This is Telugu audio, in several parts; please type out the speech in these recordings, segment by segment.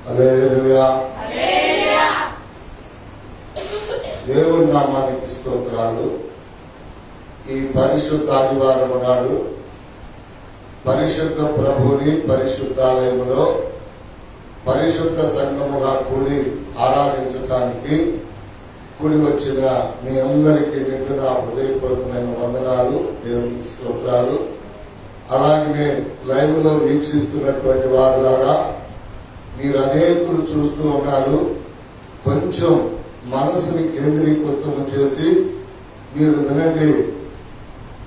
హల్లెలూయా. దేవుని నామానికి స్తోత్రాలు. ఈ పరిశుద్ధ ఆదివారం నాడు పరిశుద్ధ ప్రభుని పరిశుద్ధాలయములో పరిశుద్ధ సంఘముగా కూడి ఆరాధించడానికి కూడి వచ్చిన మీ అందరికీ నిండున హృదయపూర్వకమైన వందనాలు, దేవునికి స్తోత్రాలు. అలాగే లైవ్ లో వీక్షిస్తున్నటువంటి వారులారా మీరు అనేకులు చూస్తూ ఉన్నారు. కొంచెం మనసుని కేంద్రీకృతం చేసి మీరు వినండి.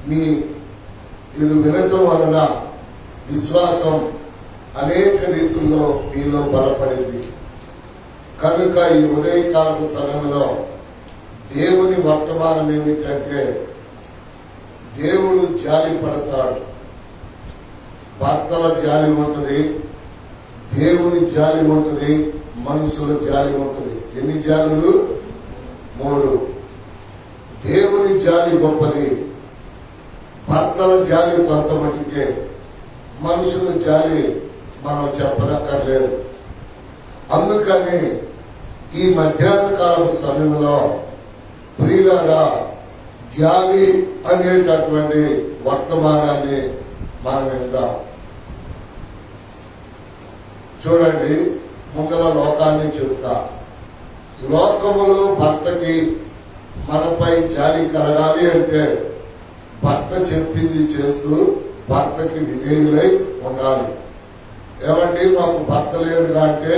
మీరు వినటం వలన విశ్వాసం అనేక రీతుల్లో మీలో బలపడింది. కనుక ఈ ఉదయకాల సమయంలో దేవుని వర్తమానం ఏమిటంటే, దేవుడు జాలి పడతాడు. భర్తల జాలి ఉంటుంది, దేవుని జాలి ఉంటుంది, మనుషుల జాలి ఉంటుంది. ఎన్ని జాలులు? 3. దేవుని జాలి గొప్పది, భర్తల జాలి కొంతమటికే, మనుషుల జాలి మనం చెప్పనక్కర్లేదు. అందుకని ఈ మధ్యాహ్న కాలపు సమయంలో ప్రియులారా జాలి అనేటటువంటి వర్తమానాన్ని మనం విందాం. చూడండి, ముందల లోకాన్ని చెప్తా. లోకములో భర్తకి మనపై జాలి కలగాలి అంటే భర్త చెప్పింది చేస్తూ భర్తకి విధేయులై ఉండాలి. ఏమండి, మాకు భర్త లేడుగా అంటే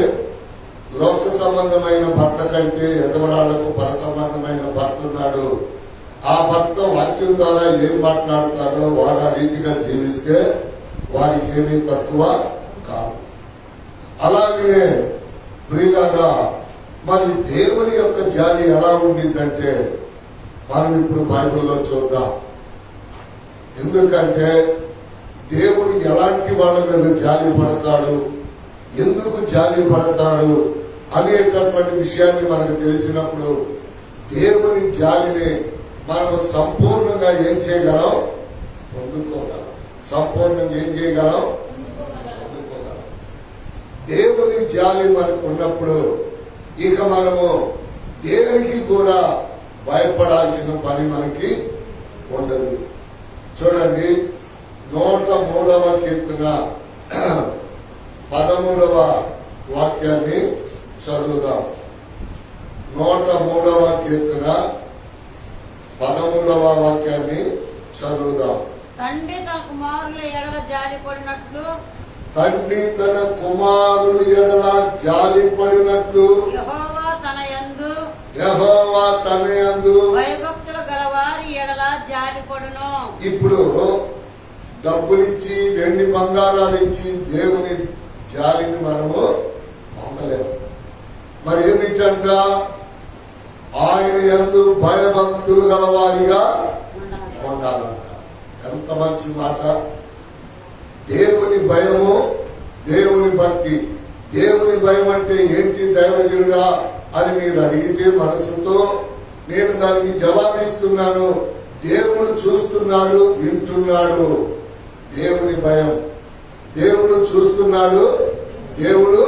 లోక సంబంధమైన భర్త కంటే ఎదవరాళ్లకు పర సంబంధమైన భర్త ఉన్నాడు. ఆ భర్త వాక్యం ద్వారా ఏం మాట్లాడతాడో వారు ఆ రీతిగా జీవిస్తే వారికి ఏమీ తక్కువ కాదు. అలాగే ప్రియులారా, మరి దేవుని యొక్క జాలి ఎలా ఉండిందంటే మనం ఇప్పుడు బైబిల్లో చూద్దాం. ఎందుకంటే దేవుడు ఎలాంటి వాళ్ళ మీద జాలి పడతాడు, ఎందుకు జాలి పడతాడు అనేటటువంటి విషయాన్ని మనకు తెలిసినప్పుడు దేవుని జాలిని మనము సంపూర్ణంగా ఏం చేయగలం? పొందుకోగలం. సంపూర్ణంగా ఏం చేయగలం? పొందుకోగలం. దేవుని జాలి మనకు ఉన్నప్పుడు ఇక మనము దేనికి కూడా భయపడాల్సిన పని మనకి ఉండదు. చూడండి, 103వ కీర్తన 13వ వాక్యాన్ని చదువుదాం. 103వ కీర్తన 13వ వాక్యాన్ని చదువుదాం. తండ్రి తన కుమారుల ఎడల జాలి పడినట్లు, తండ్రి తన కుమారుల ఎడల జాలి పడినట్లు యెహోవా తన యందు భయభక్తులు గలవారి ఎడల జాలి పడును. ఇప్పుడు డబ్బులిచ్చి వెండి బంగారాలు ఇచ్చి దేవుని జాలిని మనము పొందలేము. మరి ఏమిటంట? ఆయన యందు భయభక్తులు గలవారిగా ఉండాలంట. ఎంత మంచి మాట! దేవుని భయము, దేవుని భక్తి. దేవుని భయం అంటే ఏంటి దైవజనుడా అని మీరు అడిగితే మనసుతో నేను దానికి జవాబిస్తున్నాను. దేవుడు చూస్తున్నాడు, వింటున్నాడు. దేవుని భయం, దేవుడు చూస్తున్నాడు, దేవుడు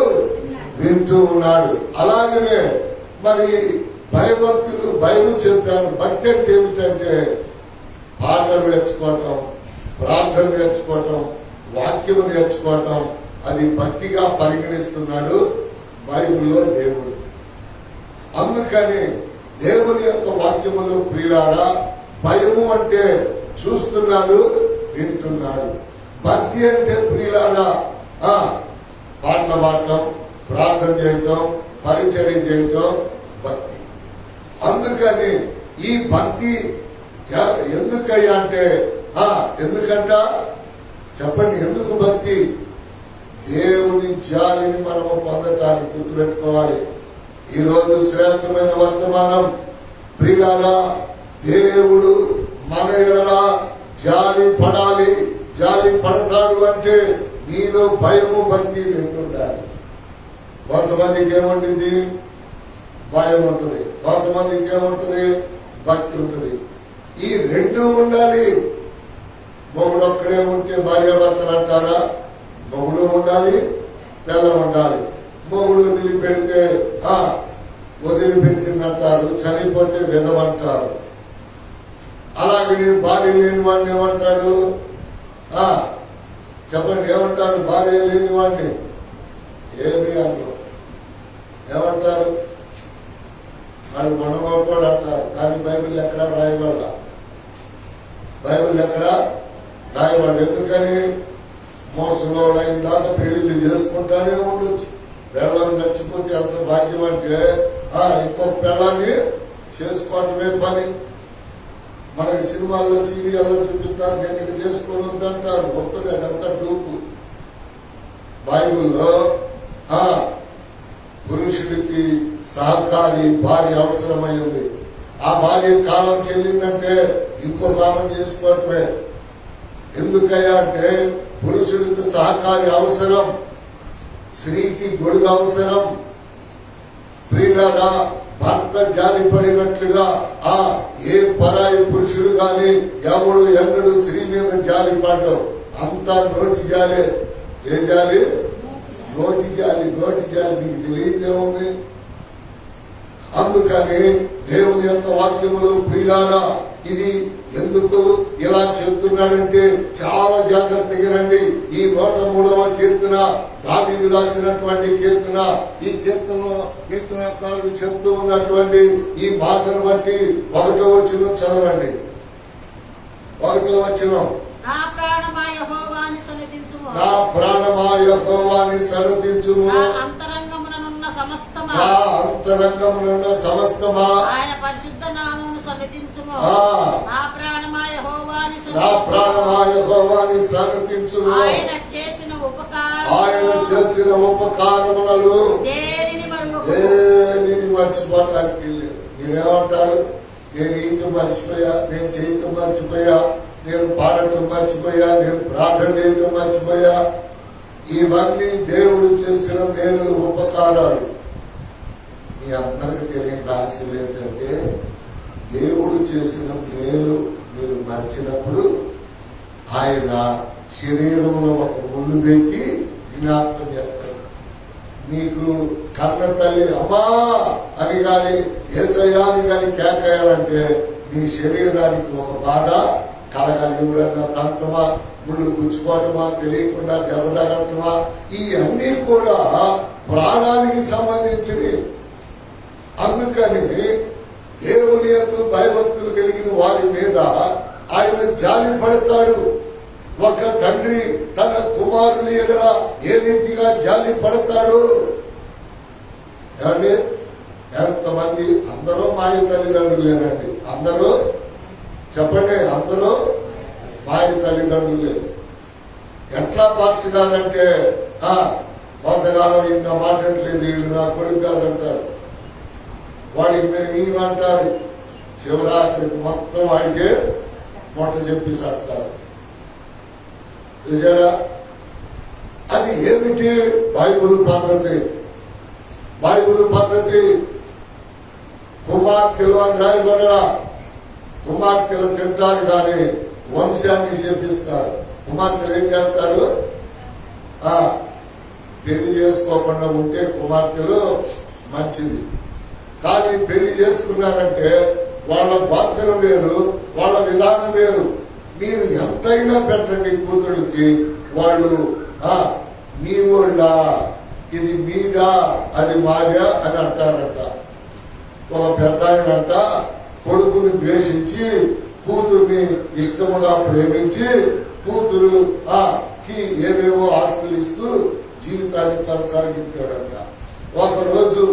వింటూ ఉన్నాడు. అలాగనే మరి భయభక్తులు, భయం చెప్పాను. భక్తి అంటే ఏమిటంటే పాటలు నేర్చుకోవటం, ప్రార్థన నేర్చుకోవటం, వాక్యము నేర్చుకోవటం, అది భక్తిగా పరిగణిస్తున్నాడు బైబిల్లో దేవుడు. అందుకని దేవుని యొక్క వాక్యములు ప్రియులారా, భయము అంటే చూస్తున్నాడు, వింటున్నాడు. భక్తి అంటే ప్రియులారా పాటలు పాడటం, ప్రార్థన చేయటం, పరిచర్య చేయటం భక్తి. అందుకని ఈ భక్తి ఎందుకయ్యా అంటే ఎందుకంట చెప్పండి, ఎందుకు భక్తి? దేవుని జాలిని మనము పొందటానికి గుర్తుపెట్టుకోవాలి. ఈ రోజు శ్రేష్టమైన వర్తమానం ప్రియులారా, దేవుడు మన ఎడల జాలి పడాలి. జాలి పడతాడు అంటే నీలో భయము, భక్తి రెండు ఉండాలి. కొంతమందికి ఏముంటుంది? భయం ఉంటుంది. కొంతమందికి ఏముంటుంది? భక్తి ఉంటుంది. ఈ రెండు ఉండాలి. మొగుడు ఒక్కడే ఉంటే భార్యాభర్తలు అంటారా? మొగుడు ఉండాలి, పిల్లలు ఉండాలి. మొగుడు మొగుడు వదిలిపెడితే వదిలిపెట్టిందంటారు, చనిపోతే విధవంటారు. అలాగే భార్య లేని వాడిని ఏమంటాడు? చెప్పండి, ఏమంటారు? భార్య లేని వాడిని ఏమి అంటారు? ఏమంటారు? వాడు మనమోడు అంటారు. కానీ బైబిల్ ఎక్కడా రాయబడ, బైబిల్ ఎక్కడా రాయబడ. ఎందుకని? మోసంలో ఇందాక పెళ్లి చేసుకుంటానే ఉండొచ్చు. పెళ్ళాన్ని చచ్చిపోతే ఎంత భాగ్యం అంటే ఇంకొక పెళ్ళాన్ని చేసుకోవటమే పని. మనకి సినిమాల్లో సీరియల్లో చూపిస్తారు, నేను ఇది చేసుకొని వద్దంటారు. వస్తుంది, అదంతా డూపు. బైబిల్లో పురుషుడికి సహకారి భార్య అవసరమైంది. ఆ భార్య కాలం చెల్లిందంటే ఇంకో కాలం చేసుకోవటమే. ఎందుకయ్యా అంటే పురుషుడికి సహకారి అవసరం, స్త్రీకి గొడుగు అవసరం. ప్రియులారా, భర్త జాలి పడినట్లుగా ఏ పరాయి పురుషుడు గాని ఎవడు ఎన్నడు స్త్రీ మీద జాలి పడ్డావు. అంతా నోటి జాలే. ఏ జాలి? నోటి జాలి. నోటి జాలి మీకు తెలియదేముంది? అందుకని దేవుని యొక్క వాక్యములు ప్రియులారా, ఇది ఎందుకు ఇలా చెప్తున్నాడంటే చాలా జాగ్రత్తగా రండి. ఈ 103వ కీర్తన దావీదు రాసినటువంటి కీర్తన. ఈ కీర్తనకారుడు చెప్తూ ఉన్నటువంటి ఈ మాటను బట్టి 1వ వచనం చదవండి. 1వ వచనం, నా ప్రాణమా యెహోవాని సన్నిధించుము, నా ప్రాణమా యెహోవాని సన్నిధించుము, నా అంతరంగముననున్న సమస్తమా, నా అంతరంగమునున్న సమస్తమా ఆయన పరిశుద్ధ నామమును సన్నిధించుము. నా ప్రాణమా యెహోవాని నా ప్రాణమా యెహోవాని సన్నిధించుము. ఆయన చేసిన ఉపకారములలో దేనిని మర్చిపోవటానికి లేదు. మీరేమంటారు? నేను ఇంటి మర్చిపోయా, నేను చేయటం మర్చిపోయా, నేను పాడటం మర్చిపోయా, నేను ప్రార్థన చేయటం మర్చిపోయా. ఇవన్నీ దేవుడు చేసిన మేలులు, ఉపకారాలు. మీ అందరికి తెలియని రహస్యం ఏంటంటే దేవుడు చేసిన మేలు మీరు మర్చినప్పుడు ఆయన శరీరంలో ఒక ముళ్ళు పెట్టి జ్ఞాపకం చేస్తారు. మీకు కన్న తల్లి అమ్మా అని గాని ఏసయ్యా అని గాని కేకేయాలంటే మీ శరీరానికి ఒక బాధ కలగాలి. ఎవరన్నా తంతమా, ముళ్ళు గుచ్చుకోవటమా, తెలియకుండా దెబ్బ తగలటమా, ఇవన్నీ కూడా ప్రాణానికి సంబంధించినవి. అందుకని దేవుని యొక్క భయభక్తులు కలిగిన వారి మీద ఆయన జాలి పడతాడు. ఒక తండ్రి తన కుమారుని ఎడల ఏ రీతిగా జాలి పడతాడు. ఏమండి, ఎంతమంది? అందరూ మాయ తల్లిదండ్రులేనండి. అందరూ చెప్పండి, అందరూ మాయ తల్లిదండ్రులే. ఎట్లా పార్చుగారంటే కొంతకాలం ఇంకా మాట్లాడలేదు, వీళ్ళు నా కొడుకు కాదంటారు. వాడికి మేము ఏమంటారు? శివరాత్రికి మొత్తం వాడికే మొట్ట చెప్పేసేస్తారు. చూసారా? అది ఏమిటి? బైబిల్ పద్ధతి. బైబిల్ పద్ధతి. కుమార్తెలు అని రాయబడరా? కుమార్తెలు తింటారు కానీ వంశాన్ని శపిస్తారు. కుమార్తెలు ఏం చేస్తారు? పెళ్లి చేసుకోకుండా ఉంటే కుమార్తెలు మంచిది. కానీ పెళ్లి చేసుకున్నారంటే వాళ్ళ బాధ్యత వేరు, వాళ్ళ విధానం వేరు. మీరు ఎంతైనా పెట్టండి కూతుడికి, వాళ్ళు మీ వాళ్ళ, ఇది మీదా, అది మాదా అని అంటారంట. ఒక పెద్ద ఆయనంట కొడుకుని ద్వేషించి కూతుర్ని ఇష్టముగా ప్రేమించి కూతురు ఏవేవో ఆస్తులు ఇస్తూ జీవితాన్ని కొనసాగించాడంట. ఒకరోజు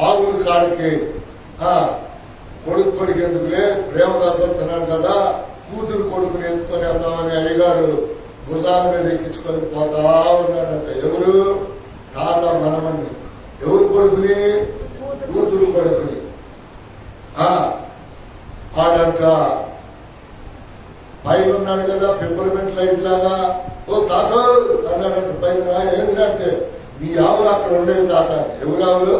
ఆవుల కాడికి కొడుకు ఎందుకులే, ప్రేమగా దొరుకుతున్నాడు కదా, కూతురు కొడుకుని ఎత్తుకొని వెళ్దామని అయ్యగారు భుజాల మీద ఎక్కించుకొని పోతా ఉన్నాడంట. ఎవరు? తాత మనమని. ఎవరు కొడుకుని? కూతురు కొడుకుని. ఆడంట పైన ఉన్నాడు కదా పెప్పర్మెంట్ లైట్ లాగా. ఓ తాత అన్నాడంట పైన. ఏంటంటే మీ ఆవులు అక్కడ ఉండేది తాత. ఎవరు ఆవులు?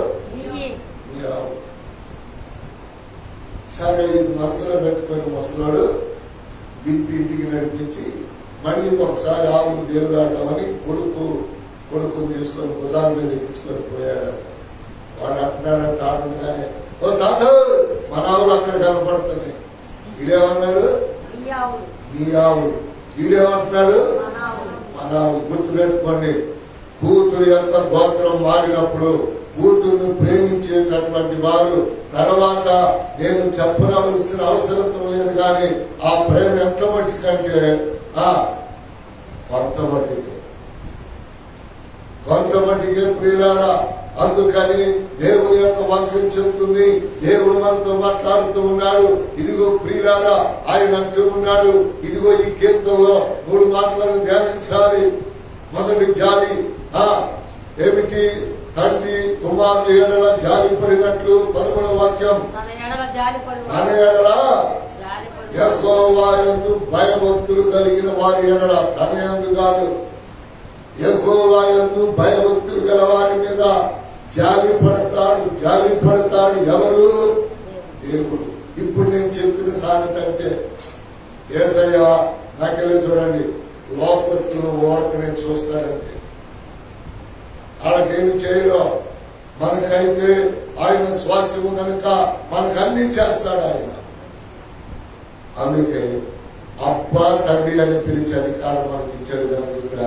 మీ ఆవు. సరే, ఇది మనసులో పెట్టుకొని ముసలాడు దిప్పి ఇంటికి నడిపించి మళ్ళీ ఒకసారి ఆవులు దేవులాడదామని కొడుకుని తీసుకొని భుజాల మీద ఎక్కించుకొని పోయాడంట. వాడు అంటున్నాడంట ఆడుగానే, ఓ తాత మన ఆవులు అక్కడ కనపడుతున్నాయి. ఈడేమన్నాడు, నీ ఆవులు. ఈడేమంటున్నాడు, మన ఆవులు. గుర్తుపెట్టుకోండి, కూతురు యొక్క గోత్రం మారినప్పుడు కూతుర్ని ప్రేమించేటటువంటి వారు తర్వాత నేను చెప్పనవలసిన అవసరం లేదు, కానీ ఆ ప్రేమ ఎంత మట్టికంటే కొంతమందికే ప్రియులారా. అందుకని దేవుని యొక్క వాక్యం చెబుతుంది, దేవుడు మనతో మాట్లాడుతూ ఉన్నాడు. ఇదిగో ప్రియులారా, ఆయన అంటూ ఉన్నాడు, ఇదిగో ఈ కీర్తనలో 3 మాటలను ధ్యానించాలి. మొదటి జాలి ఏమిటి? తండ్రి కుమారులు ఎడల జాలి పడినట్లు 11వ వాక్యం, తన ఎడల యెహోవా యందు భయభక్తులు కలిగిన వారి ఎడల, తన యందు కాదు, యెహోవా యందు భయభక్తులు గల వారి మీద జాలి పడతాడు. ఎవరు? దేవుడు. ఇప్పుడు నేను చెప్పిన సామెత అంటే, యేసయ్య నాకెళ్ళి చూడండి, లోకస్తులు ఓడకనే చూస్తాడంటే వాళ్ళకేమి చేయడం. మనకైతే ఆయన స్వాస్యము కనుక మనకు అన్ని చేస్తాడు ఆయన. అందుకే అబ్బా తండ్రి అని పిలిచే అధికారం మనకి ఇచ్చాడు కనుక ఇక్కడ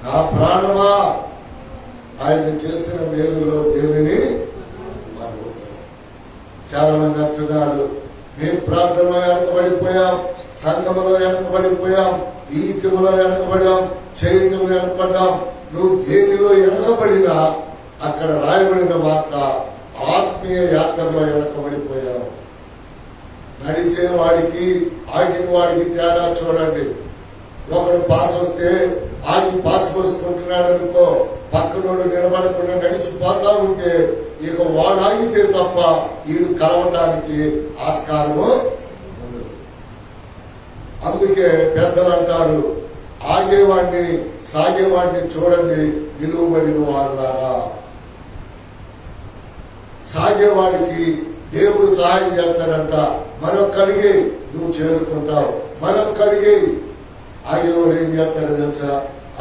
నా ప్రాణమా ఆయన చేసిన మేలులో దేవుని చాలా మంది అంటున్నారు, మేము ప్రార్థనలో వెనకబడిపోయాం, సంఘములో వెనకబడిపోయాం, ఈతిములో వెనకబడాం, చరిత్రలో వెనకబడ్డాం. నువ్వు దేనిలో వెనకబడినా అక్కడ రాయబడిన మాట ఆత్మీయ యాత్రలో వెనకబడిపోయావు. నడిసే వాడికి ఆగిన వాడికి తేడా చూడండి. ఒకడు పాస్ వస్తే ఆగి పాస్ పోసుకుంటున్నాడు అనుకో, పక్కనోడు నిలబడకుండా నడిచిపోతా ఉంటే ఇక వాడు ఆగితే తప్ప వీడు కలవటానికి ఆస్కారము ఉండదు. అందుకే పెద్దలు అంటారు, ఆగేవాడిని సాగేవాడిని చూడండి నిలువబడిన వారులారా. సాగేవాడికి దేవుడు సహాయం చేస్తాడంట. మరొక్కడికి నువ్వు చేరుకుంటావు. మరొక్కడికి ఆగేవాడు ఏం చేస్తాడు తెలుసా?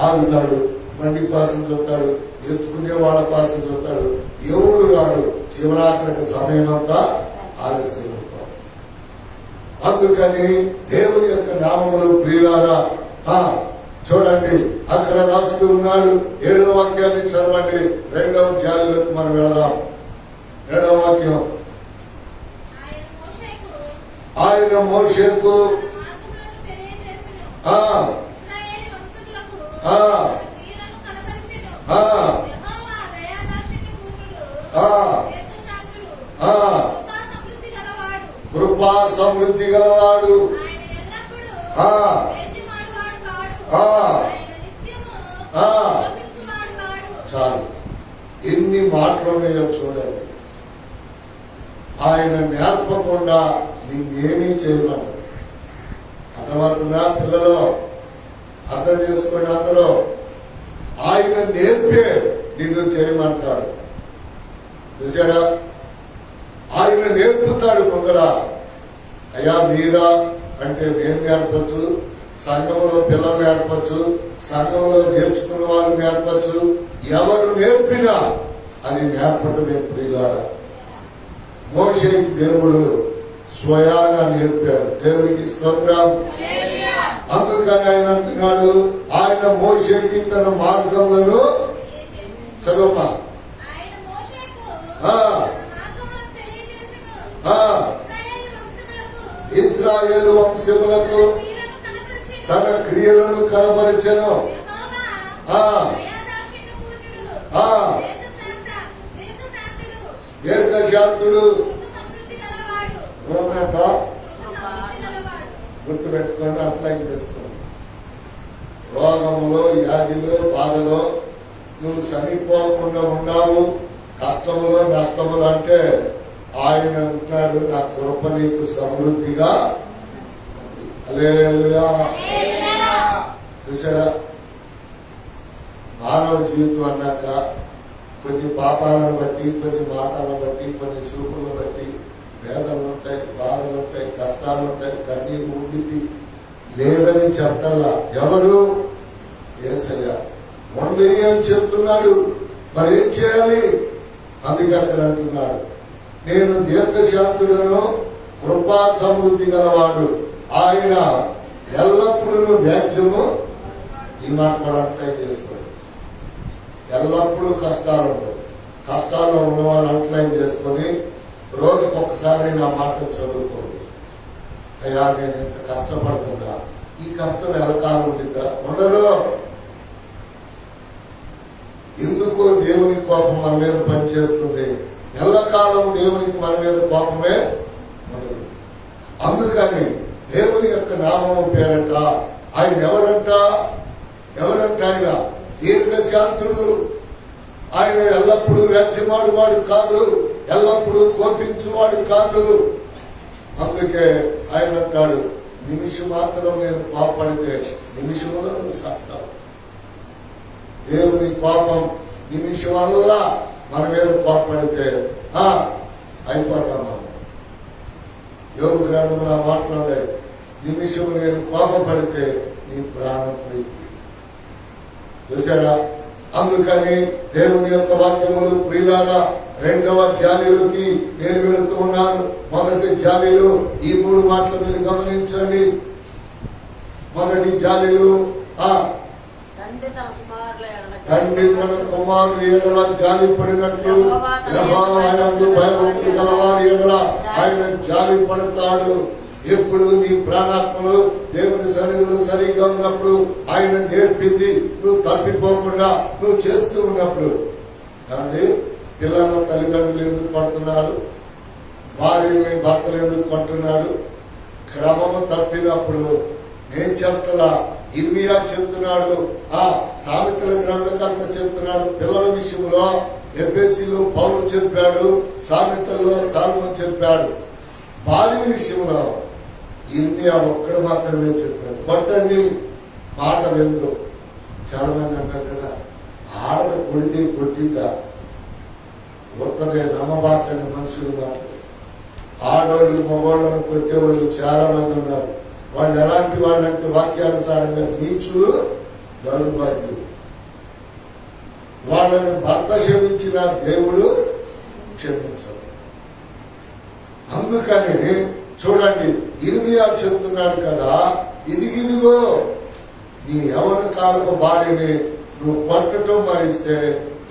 ఆగుతాడు, బండి కోసం చూస్తాడు, ఎత్తుకునే వాళ్ళ కోసం చూస్తాడు, ఎవడు రాడు. శివరాత్రికి సమయం అంతా ఆలస్యం అవుతాడు. అందుకని దేవుని యొక్క నామములు ప్రియులారా చూడండి, అక్కడ రాస్తూ ఉన్నాడు. 7వ వాక్యాన్ని చదవండి. 2వ జాలిలోకి మనం వెళదాం. 2వ వాక్యం, ఆయన మోషేకు కృపా సమృద్ధి గలవాడు, చాలు. ఎన్ని మాటలు ఉన్నాయో చూడండి. ఆయన నేర్పకుండా నిన్నేమీ చేయమని. అర్థమవుతుందా పిల్లలు? అర్థం చేసుకోండి అందరూ. ఆయన నేర్పే నిన్ను చేయమంటాడు. చూసారా? ఆయన నేర్పుతాడు ముందర. అయ్యా మీరా అంటే నేను నేర్పచ్చు, సంఘంలో పిల్లలు నేర్పచ్చు, సంఘంలో నేర్చుకున్న వాళ్ళు నేర్పచ్చు. ఎవరు నేర్పినా అది నేర్పడమే ప్రియులారా. మోషేకి దేవుడు స్వయాగా నేర్పాడు. దేవునికి స్తోత్రం. అందుకని ఆయన అంటున్నాడు, ఆయన మోషేకి తన మార్గములను చదువు ఇశ్రాయేలు వంశములకు తన క్రియలను కనబరచెను. దీర్ఘశాంతుడు, గుర్తు పెట్టుకొని అప్లై చేసుకోండి. రోగములో, వ్యాధిలో, బాధలో నువ్వు చనిపోకుండా ఉన్నావు. కష్టములో, నష్టములు అంటే ఆయన అంటున్నాడు, నా కృప నీకు సమృద్ధిగా. హల్లెలూయా. చూసారా? మానవ జీవితం అన్నాక కొన్ని పాపాలను బట్టి, కొన్ని మాటలను బట్టి, కొన్ని చూపులను బట్టి వేదనలు ఉంటాయి, బాధలు ఉంటాయి, కష్టాలు ఉంటాయి, కన్నీరు ఉండిది లేదని చెప్పాలా. ఎవరు? యేసయ్య. మొన్న ఉండని అని చెప్తున్నాడు. మరి ఏం చేయాలి? అందుకే అక్కడ అంటున్నాడు, నేను దీర్ఘశాంతులను కృపా సమృద్ధి గలవాడు, ఆయన ఎల్లప్పుడూ వ్యాజ్యము. ఈ మాట కూడా అట్లే చేసుకోండి. ఎల్లప్పుడూ కష్టాల్లో ఉన్న వాళ్ళు అంట్లైన్ చేసుకొని రోజుకు ఒక్కసారి నా మాట చదువుకోండి. అయ్యా నేను ఇంత కష్టపడుతున్నా, ఈ కష్టం ఎలకాలం ఉండిద్దా? ఉండదు. ఎందుకు దేవుని కోపం మన మీద పనిచేస్తుంది? ఎల్లకాలం దేవునికి మన మీద కోపమే ఉండదు. అందుకని దేవుని యొక్క నామము పేరట ఆయన ఎవరంట ఆయన దీర్ఘశాంతుడు. ఆయన ఎల్లప్పుడూ వ్యాజ్యమాడువాడు కాదు, ఎల్లప్పుడూ కోపించువాడు కాదు. అందుకే ఆయన అంటాడు, నిమిషం మాత్రం నేను కోపడితే నిమిషంలో నువ్వు చేస్తావు. దేవుని కోపం నిమిషం వల్ల మన మీద కోపడితే అయిపోతాం మనం. యోగు గ్రంథంలో మాట్లాడే, నిమిషం నేను కోపపడితే నీ ప్రాణం పోయింది. చూసారా? అందుకని దేవుని యొక్క వాక్యములు ప్రియులారా, 2వ జాలిలోకి నేను వెళుతూ ఉన్నాను. మొదటి జాలిలో ఈ 3 మాటలు మీరు గమనించండి. మొదటి జాలిలో తండ్రి తన కుమారుని ఎడల జాలి పడినట్లు యెహోవా యందు భయభక్తులు గలవారి ఎడల ఆయన జాలి పడతాడు. ఎప్పుడు నీ ప్రాణాత్మలు దేవుని సన్నిధిలో సరిగా ఉన్నప్పుడు, ఆయన నేర్పింది నువ్వు తప్పిపోకుండా నువ్వు చేస్తూ ఉన్నప్పుడు. కాబట్టి పిల్లల తల్లిదండ్రులు ఎందుకు కొడుతున్నారు? భార్యని భర్తలు ఎందుకు కొంటున్నారు? క్రమము తప్పినప్పుడు. నేను చెప్పలా, ఇర్మియా చెప్తున్నాడు, సామెతల గ్రంథకర్త చెప్తున్నాడు. పిల్లల విషయంలో ఎఫెసీలో పౌలు చెప్పాడు, సామెతల్లో సాల్మోను చెప్పాడు. భార్య విషయంలో ఇర్మియా ఒక్కడు మాత్రమే చెప్పాడు, కొట్టండి, మాట వెళ్దు. చాలా మంది అంటారు కదా, ఆడద కొడితే కొట్టిందా, ఒక్కదే నమ్మబాకని మనుషులు మాట్లాడు. ఆడవాళ్ళు మగవాళ్ళను కొట్టేవాళ్ళు చాలా మంది ఉన్నారు. వాళ్ళు ఎలాంటి వాళ్ళంటే వాక్యానుసారంగా నీచులు, దౌర్భాగ్యులు. వాళ్ళని భర్త క్షమించిన దేవుడు క్షమించడు. అందుకని చూడండి, ఇర్మియా చెప్తున్నాడు కదా, ఇదిగో నీ యవన కాలపు భార్యని నువ్వు కొట్టడం మరిస్తే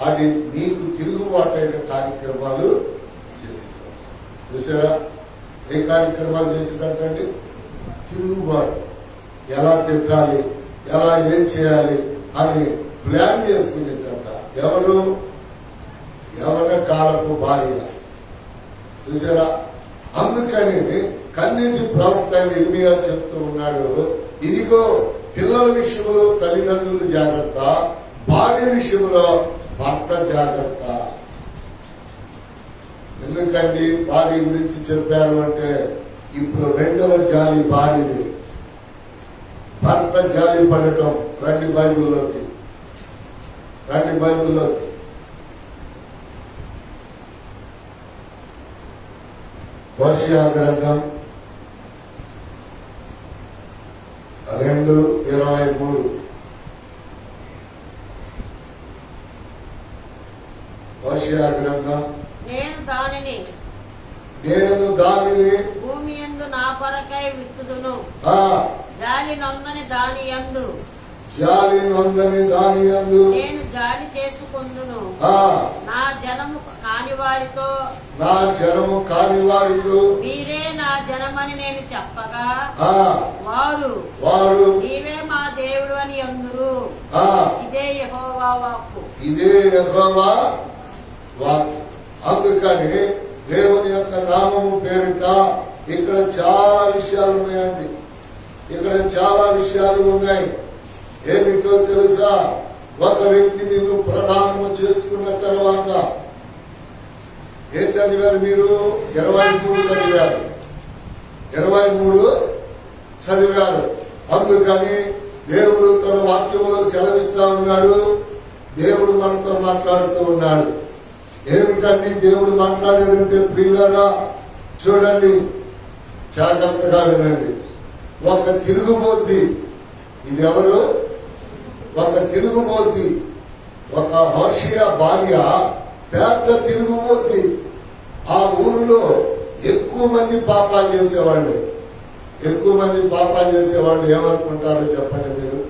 అది నీకు తిరుగుబాటైన కార్యక్రమాలు చేసి. చూసారా? ఏ కార్యక్రమాలు చేసిందంటండి? తిరుగుబాటు. ఎలా తిట్టాలి, ఎలా ఏం చేయాలి అని ప్లాన్ చేసుకునేదంట. ఎవరు? యవన కాలపు భార్య. చూసారా? అందుకని కన్నిటి ప్రవక్త ఇర్మియా చెప్తూ ఉన్నాడు, ఇదిగో పిల్లల విషయంలో తల్లిదండ్రులు జాగ్రత్త, భార్య విషయంలో భర్త జాగ్రత్త. ఎందుకండి భార్య గురించి చెప్పారు అంటే, ఇప్పుడు 2వ జాలి భార్యది. భర్త జాలి పడటం. రండి బైబిల్లోకి. హోషేయ గ్రంథం 2:23. హోషేయ గ్రంథం, నేను దానిని భూమి యందు నా కొరకై విత్తుదును, జాలి నొందని దాని యందు నేను జాలి చేసుకొందును. నా జనము కాని వారితో మీరే నా జనమని నేను చెప్పగా, వారు నీవే మా దేవుడు అని అందురు. ఇదే యెహోవా వాక్కు. అందుకని దేవుని యొక్క నామము పేరిట ఇక్కడ చాలా విషయాలు ఉన్నాయండి. ఏమిటో తెలుసా? ఒక వ్యక్తి నిన్ను ప్రధానము చేసుకున్న తర్వాత ఏం చదివారు మీరు? 23 చదివారు. అందుకని దేవుడు తన వాక్యములో సెలవిస్తా ఉన్నాడు. దేవుడు మనతో మాట్లాడుతూ ఉన్నాడు. ఏమిటండి దేవుడు మాట్లాడేదంటే? ప్రియులారా చూడండి, జాగ్రత్తగా వినండి. ఒక తిరుగుబోద్ది. ఇది ఎవరు? ఒక తిరుగుబోద్ది. ఒక హోషియా భార్య పెద్ద తిరుగుబోతి. ఆ ఊరిలో ఎక్కువ మంది పాపాలు చేసేవాళ్ళు. ఎక్కువ మంది పాపాలు చేసేవాళ్ళు ఏమనుకుంటారో చెప్పండి మీరు.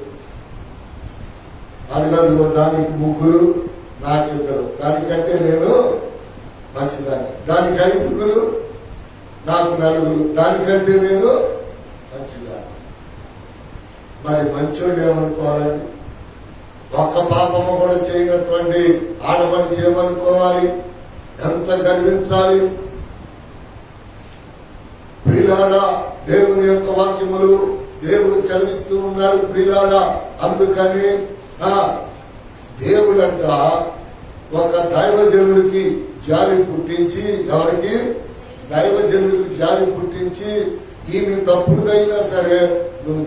అదిగో దానికి 3, నాకు 2, దానికంటే నేను మంచిదాన్ని. దానికి 5, నాకు 4, దానికంటే నేను మంచిదాన్ని. మరి మంచోడు ఏమనుకోవాలండి? ఒక్క పాపము కూడా చేయనటువంటి ఆడమనిషి ఏమనుకోవాలి? ఎంత గర్వించాలి? ప్రియులారా, దేవుని యొక్క వాక్యములు దేవుడు సెలవిస్తూ ఉన్నాడు ప్రియులారా. అందుకని దేవుడంట ఒక దైవజనుడికి జాలి పుట్టించి, ఎవరికి? దైవజనుడికి జాలి పుట్టించి, ఈమె తప్పుడుదైనా సరే నువ్వు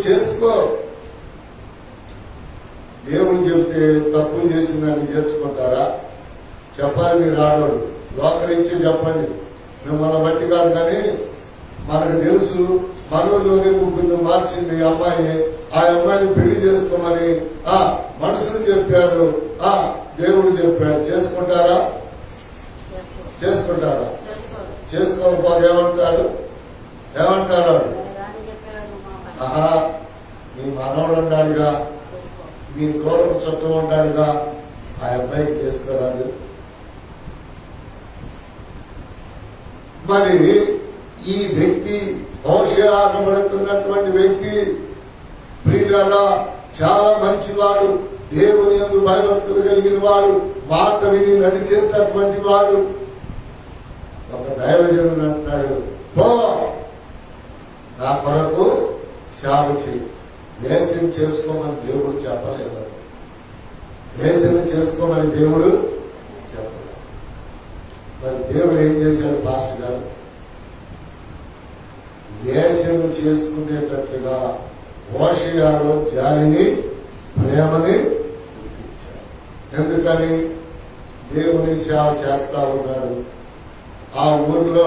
చేసుకో. దేవుడు చెప్తే తప్పులు చేసిందని చేర్చుకుంటారా? చెప్పాలి. మీరు ఆడవాడు లోకరించి చెప్పండి. మిమ్మల్ని బట్టి కాదు, కానీ మనకు తెలుసు. మనూరులోనే 3 మార్చింది అమ్మాయి. ఆ అమ్మాయిని పెళ్లి చేసుకోమని మనుషులు చెప్పారు, దేవుడు చెప్పాడు. చేసుకుంటారా? చేసుకోకపోతే ఏమంటారు? మీ మనవడు ఉన్నాడుగా, మీ దూరం చుట్టం ఉంటాడుగా, ఆ అబ్బాయికి చేసుకోరాదు. మరి ఈ వ్యక్తి హోషేయ అనబడుతున్నటువంటి వ్యక్తి ప్రియులారా చాలా మంచివాడు, దేవుని యందు భయభక్తులు కలిగిన వాడు, మాట విని నడిచేటటువంటి వాడు. ఒక దైవజనుడు అంటున్నాడు, పో నా కొరకు సేవ చేయి. వేసన చేసుకోమని దేవుడు చెప్పలేదు. వేసన చేసుకోమని దేవుడు చెప్పలేదు. మరి దేవుడు ఏం చేశాడు పాస్టర్ గారు? వేసన చేసుకునేటట్లుగా హోషేయలో జాలిని, ప్రేమని చూపించాడు. ఎందుకని? దేవుని సేవ చేస్తా ఉన్నాడు. ఆ ఊర్లో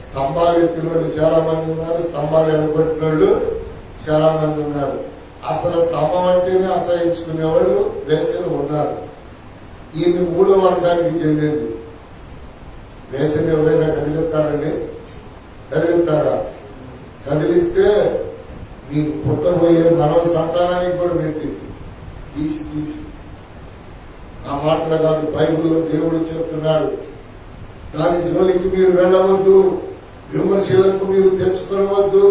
స్తంభాలు ఎత్తిన వాళ్ళు చాలా మంది ఉన్నారు, స్తంభాలు ఎడగొట్టిన వాళ్ళు చాలా మంది ఉన్నారు. అసలు స్తంభం అంటేనే అసహించుకునే వాళ్ళు వేసన ఉన్నారు. ఈమె 3వ వర్గానికి చెందింది. వేసన ఎవరైనా కదిలిస్తారండి? కదిలిస్తారా? కదిలిస్తే మీకు పుట్టబోయే మనవ సంతానానికి కూడా పెట్టింది తీసి. ఆ మాటలు కాదు, బైబిల్లో దేవుడు చెప్తున్నాడు. దాని జోలికి మీరు వెళ్ళవద్దు, విమర్శలకు మీరు తెచ్చుకోవద్దు,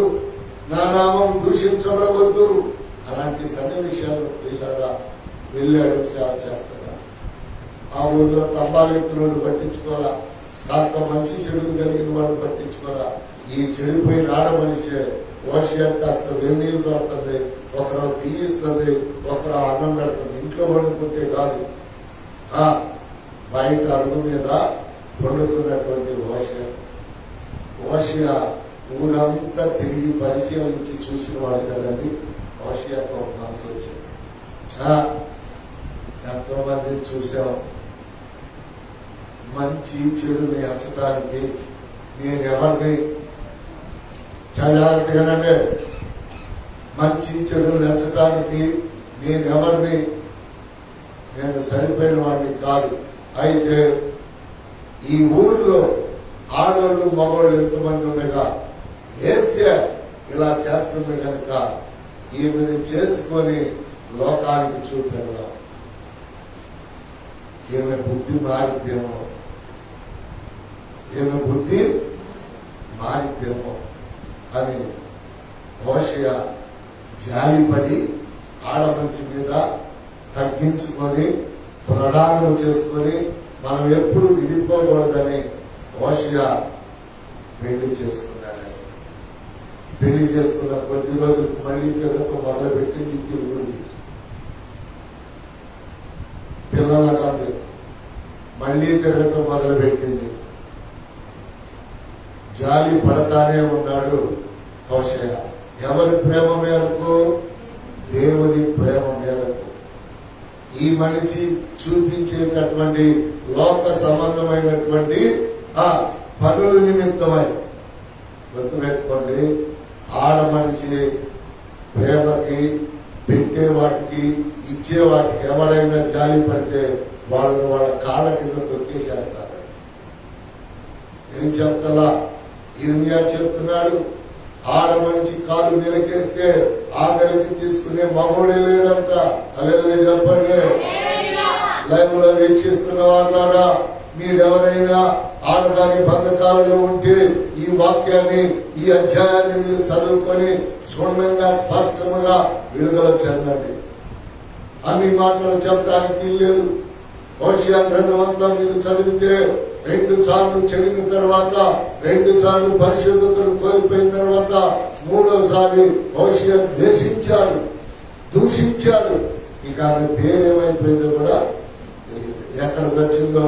నా నామం దూషించబడవద్దు. అలాంటి సన్నివేశాలు ప్రియులారా వెళ్ళాడు, సేవ చేస్తున్నాడు. ఆ ఊరిలో తంబాలెత్తులను పట్టించుకోవాలా, కాస్త మంచి చెడులు కలిగిన వాడు పట్టించుకోవాలా. ఈ చెడిపోయిన ఆడ మనిషే హోషేయ కాస్త వేణీళ్ళు దొరుకుతుంది, ఒకరు టీ ఇస్తుంది, ఒకరు అన్నం పెడుతుంది. ఇంట్లో వండుకుంటే కాదు, బయట అరుగు మీద వండుకున్నటువంటి హోషేయ ఊరంతా తిరిగి పరిశీలించి చూసిన వాడు కదండి. హోషేయకు ఒక మనసు వచ్చింది. ఎంతో మంది చూసాం, మంచి చెడుని ఎంచడానికి నేను ఎవరిని జాగ్రత్తగానే, మంచి చెడుని ఎంచడానికి నేను ఎవరిని, నేను సరిపోయిన వాడిని కాదు. అయితే ఈ ఊర్లో ఆడోళ్ళు మగోళ్ళు ఎంతమంది ఉండగా ఏసే ఇలా చేస్తుంది కనుక ఈమెను చేసుకొని లోకానికి చూపెడదాం. ఈమె బుద్ధి మారిద్దేమో అని హోషేయ జాలిపడి ఆడ మనిషి మీద తగ్గించుకొని ప్రదానం చేసుకొని మనం ఎప్పుడు విడిపోకూడదని హోషేయ పెళ్లి చేసుకున్నాడు. పెళ్లి చేసుకున్న కొద్ది రోజులకు మళ్ళీ తిరగతో మొదలుపెట్టి ఈ తిరుగుడికి పిల్లల కాదు మళ్ళీ తిరగటం మొదలుపెట్టింది. జాలి పడతానే ఉన్నాడు హోషేయ. ఎవరి ప్రేమ మేరకు? దేవుని ప్రేమ మేరకు. ఈ మనిషి చూపించేటటువంటి లోక సంబంధమైనటువంటి పనుల నిమిత్తమై గుర్తుపెట్టుకోండి, ఆడ మనిషి ప్రేమకి పెట్టే వాటికి ఇచ్చే వాటికి ఎవరైనా జాలి పడితే వాళ్ళని వాళ్ళ కాళ్ళ కింద తొక్కేసేస్తారు. ఏం చెప్తలా ఇర్మియా చెప్తున్నాడు, ఆడ మనిషి కాలు నిలకేస్తే ఆకలికి తీసుకునే మగోడే లేడంట. హల్లెలూయా చెప్పండి. లైవ్ లో వీక్షిస్తున్న వాళ్ళారా, మీరెవరైనా ఆడదాని బంధకాలలో ఉంటే ఈ వాక్యాన్ని, ఈ అధ్యాయాన్ని మీరు చదువుకొని స్వర్ణంగా స్పష్టముగా విడుదల చెందండి. అన్ని మాటలు చెప్పడానికి లేదు. హోషేయ గ్రంథం అంతా మీరు చదివితే 2 సార్లు చెడిన తర్వాత, 2 సార్లు పరిశుద్ధతను కోల్పోయిన తర్వాత, 3వసారి హోషేయ ద్వేషించాడు, దూషించాడు. ఇక ఆమె పేరేమైపోయిందో కూడా తెలియదు. ఎక్కడ చచ్చిందో,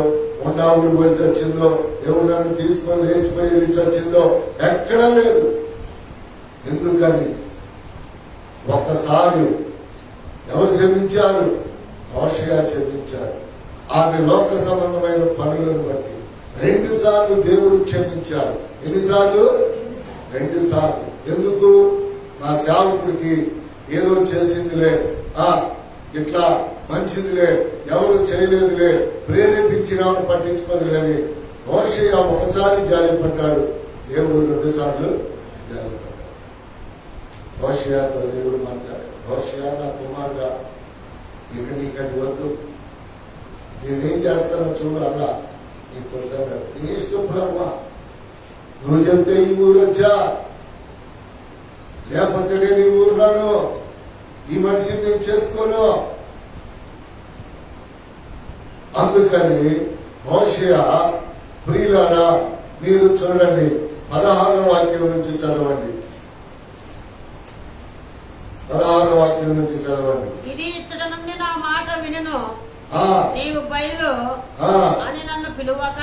ఉండావుడు పోయి చచ్చిందో, ఎవరినైనా తీసుకొని లేచిపోయి వెళ్ళి చచ్చిందో ఎక్కడా లేదు. ఎందుకని? ఒక్కసారి ఎవరు క్షమించారు? హోషేయ క్షమించాడు. ఆమె లోక సంబంధమైన పనులను బట్టి 2 సార్లు దేవుడు క్షమించాడు. ఎన్నిసార్లు? 2 సార్లు. ఎందుకు? నా సేవకుడికి ఏదో చేసిందిలే, ఇట్లా మంచిదిలే, ఎవరు చేయలేదులే, ప్రేరేపించిన పట్టించుకోదులేని హోషేయ ఒకసారి జాలిపడ్డాడు, దేవుడు 2 సార్లు జాలిపడ్డాడు. హోషేయతో దేవుడు మాట్లాడాడు, హోషేయ నా కుమారుడా, ఇక నీకు అది వద్దు, నేనేం చేస్తానో చూడు, అలా నీకు నీ ఇష్టం బ్రహ్మ, నువ్వు చెప్తే ఈ ఊరు వచ్చా, లేకపోతే నేను ఈ ఊరు రాను, ఈ మనిషిని నేను చేసుకోను. అందుకని హోషేయ ప్రియులారా, మీరు చూడండి 16వ వాక్యం నుంచి చదవండి. 16వ వాక్యం నుంచి చదవండి. ఇది ఇచ్చట నుండి నా మాట వినును, నీవు బయలు అని నన్ను పిలువక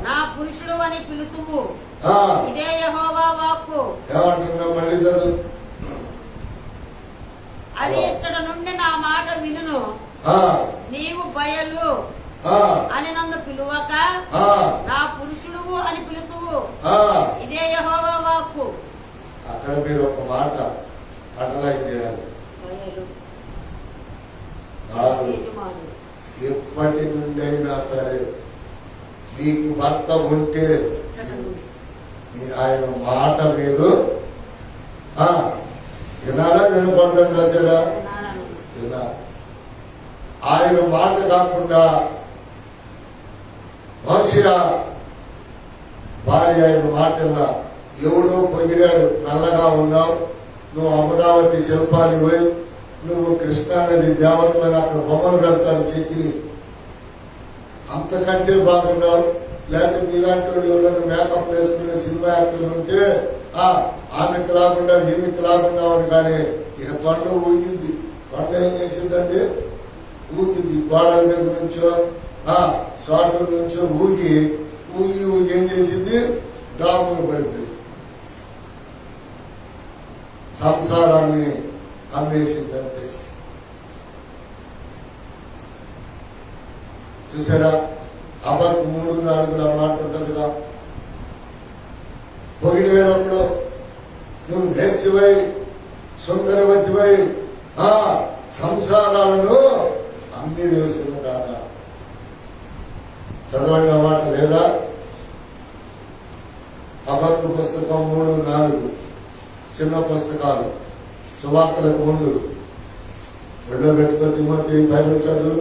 నా పురుషుడు అని పిలుతువు, ఇదే యెహోవా వాక్కు. ఏమంటుందో మళ్ళీ చదువు. అది ఇచ్చట నుండి నా మాట వినును, నీవు బయలు అని నన్ను పిలువక నా పురుషుడు అని పిలుతువు, ఇదే యెహోవా వాక్కు. అక్కడ మీరు ఒక మాట అండర్లైన్ చేయాలి. కాదు, ఎప్పటి నుండి అయినా సరే మీకు భర్త ఉంటే ఆయన మాట మీరు వినాలా, వినపడదని రాశాడా? వినాలి. ఆయన మాట కాకుండా హోషేయ భార్య ఆయన మాటల్లా, ఎవడో పొగిడాడు, నల్లగా ఉన్నావు, నువ్వు అమరావతి శిల్పాన్ని పోయి, నువ్వు కృష్ణానది దేవతమైన అక్కడ బొమ్మలు పెడతాను చెక్కిని, అంతకంటే బాగున్నావు. లేకపోతే మీలాంటి వాళ్ళు ఎవరైనా మేకప్ వేసుకునే సినిమా యాక్టర్లు ఉంటే ఆమెకి లాకుండా ఈమెకి లాకుండా అని, కానీ ఇక తొండ ఊగింది. తొండ ఏం చేసిందండి? ఊగింది. గోడల మీద నుంచో షార్ట్ల నుంచో ఊగి ఊగి ఊగి ఏం చేసింది? డాములు పడిపోయి సంసారాన్ని అమ్మేసిందంటే. చూసారా? అబద్ధ 3-4 మాట ఉంటుందిగా. పొగిడేటప్పుడు నువ్వు వేసివై సుందరవతివై సంసారాలను అమ్మి వేసిన కాదా? చదవండి ఆ మాట లేదా? అబద్ధ పుస్తకం 3-4 చిన్న పుస్తకాలు, సువార్తలకు ముందు వెళ్ళో పెట్టుకో. తిమోతి బైబిల్ చదువు.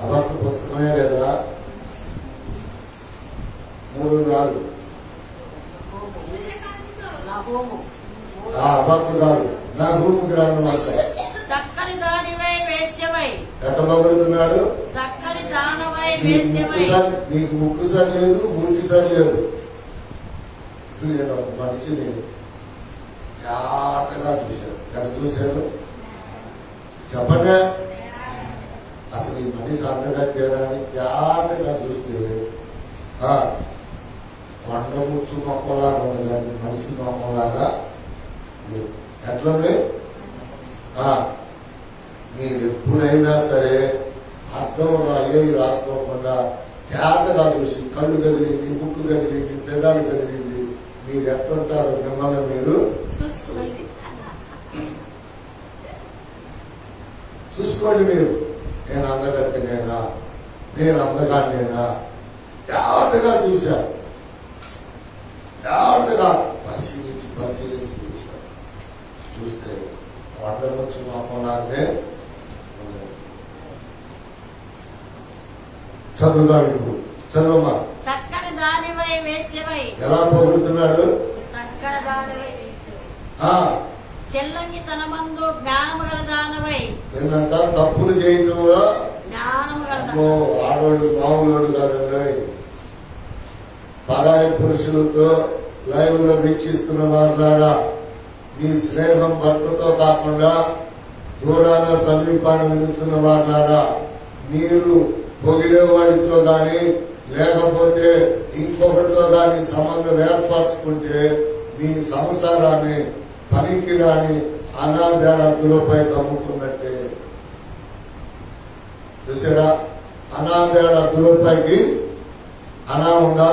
అబద్ధ పుస్తకమే లేదా? 3-4 అబద్ధ కాదు, నా భూమి గ్రంథం అంతా. చక్కని దానివై వేశ్యవై ఎట్ట పొగుడుతున్నాడు? చక్కని దానవై వేశ్యవై. నీకు ముక్కు సరి లేదు, మూతి సరి లేదు. నేను ఒక మనిషిని జాగ్రత్తగా చూశాను. ఎట్ట చూశాను చెప్పండి? అసలు ఈ మనిషి అందగట్టేదాన్ని జాగ్రత్తగా చూస్తే కొండ ముచ్చు మొక్కలాగా ఉండదు, మనిషి మొక్కలాగా లేదు. ఎట్లనే మీరు ఎప్పుడైనా సరే అర్థంలో అయ్యేవి రాసుకోకుండా కాకుండా తేటగా చూసి కళ్ళు కదిలింది, ముక్కు కదిలింది, పెదాలు కదిలింది, మీరు ఎట్లుంటారో మిమ్మల్ని మీరు చూసుకోండి. మీరు నేను అందగత్తినేనా, నేను అందగానేనా, తేటగా చూశారు, తేటగా పరిశీలించి చూశారు. చూస్తే కొండలు వచ్చి మా పొలాలనే చదువుదాడు. చదువమ్మా. చక్కని దానివై వేశ్యవై. ఎలా పొగుడుతున్నాడు? చక్కని దానివై చెల్లంగి తన మందు జ్ఞానము గల దానవై. ఏంటంట తప్పులు చేయటంలో జ్ఞానము గల ఆడవాళ్ళు మామూలు కాదండి. పరాయి పురుషులతో లైవ్ లో వీక్షిస్తున్న వారులారా, మీ స్నేహం భర్తతో కాకుండా దూరాన సమీపాన్ని నిలుచున్న వారులారా, మీరు పొగిడేవాడితో గాని లేకపోతే ఇంకొకరితో గాని సంబంధం ఏర్పరచుకుంటే మీ సంసారాన్ని పనికి రాని అనాబేడద్దులపై కమ్ముకున్నట్టే. చూసారా? అనాబేడద్దులపైకి అనా ఉందా?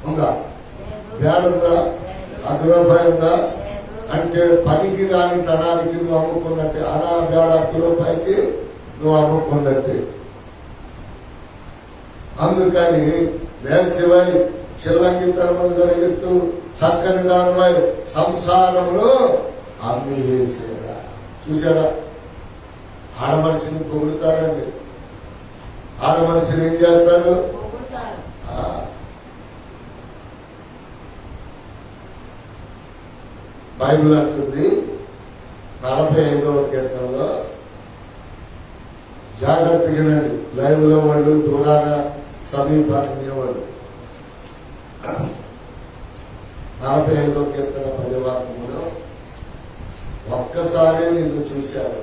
ఉందా? బేడుందా? 10 రూపాయలు ఉందా? అంటే పనికి రాని తనానికి నువ్వు అమ్ముకున్నట్టే. అనాబేడద్దులపైకి నువ్వు అమ్ముకున్నట్టే. అందుకని వేసవై చిల్లంగితనములు కలిగిస్తూ చక్కని దానిపై సంసారంలో అమ్మి వేసేదా. చూసారా? ఆడమనిషిని పొగుడుతారండి. ఆడమనిషిని ఏం చేస్తారు? బైబిల్ అంటుంది 45వ కీర్తనలో, జాగ్రత్తగానండి, లైవ్ లో వాళ్ళు దూరాన సమీపాన్ని వాళ్ళు 45వ కీర్తన 10వ వాక్యములో, ఒక్కసారే నిన్ను చూశారు,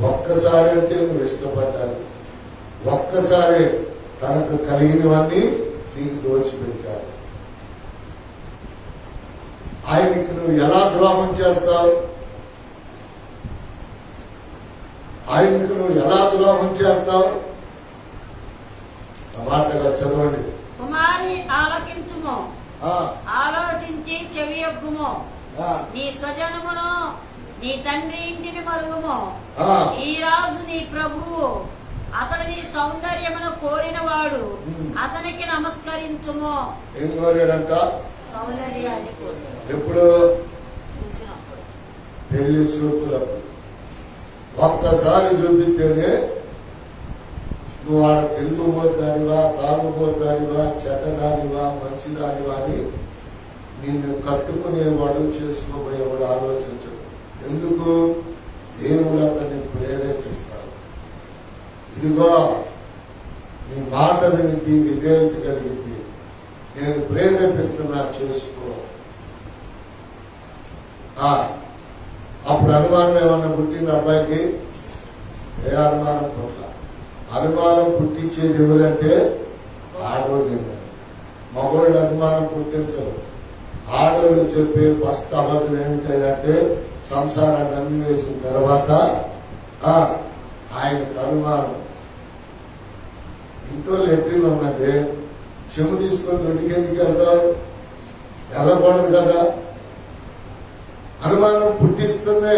ఒక్కసారి అంటే నువ్వు ఇష్టపడ్డారు, ఒక్కసారి తనకు కలిగినవన్నీ నీకు దోచిపెట్టాడు. ఆయనకి నువ్వు ఎలా ద్రోహం చేస్తావు? ఆయనకు నువ్వు ఎలా ద్రోహం చేస్తావు? మాటగా చదవండి. కుమారి ఆలకించుము, ఆలోచించి చెవియొగ్గుము, నీ స్వజనమును నీ తండ్రి ఇంటిని మరుగుము. ఈ రాజు నీ ప్రభువు, అతడు నీ సౌందర్యమును కోరినవాడు, అతనికి నమస్కరించుము. ఏం కోరాడంట? సౌందర్యాన్ని కోరాడు. ఎప్పుడు? పెళ్లి చూపులకు ఒక్కసారి చూపిస్తేనే నువ్వు ఆడ తిరుగుబోద్దానివా, తాగుబోద్దానివా, చెడ్డదానివా, మంచిదానివా అని నిన్ను కట్టుకునేవాడు, చేసుకోబోయేవాడు ఆలోచించడు. ఎందుకు? దేవుడు అతన్ని ప్రేరేపిస్తాడు. ఇదిగో నీ మాట వినికి విధేయత కలిగింది, నేను ప్రేరేపిస్తున్నా, చేసుకో. అప్పుడు అనుమానం ఏమన్నా పుట్టింది అబ్బాయికి? ఏ అనుమానం పుట్ల. అనుమానం పుట్టించేది ఎవరంటే ఆడవాళ్ళు. మగవాళ్ళు అనుమానం పుట్టించరు. ఆడవాళ్ళు చెప్పే ఫస్ట్ అబద్ధం ఏమిటంటే, సంసారాన్ని నమ్మి వేసిన తర్వాత ఆయనకు అనుమానం. ఇంట్లో లెట్రిన్ ఉన్నది, చెము తీసుకొని దొడ్డికి ఎందుకు వెళ్తావు? వెళ్ళకూడదు కదా. అనుమానం పుట్టిస్తుంది.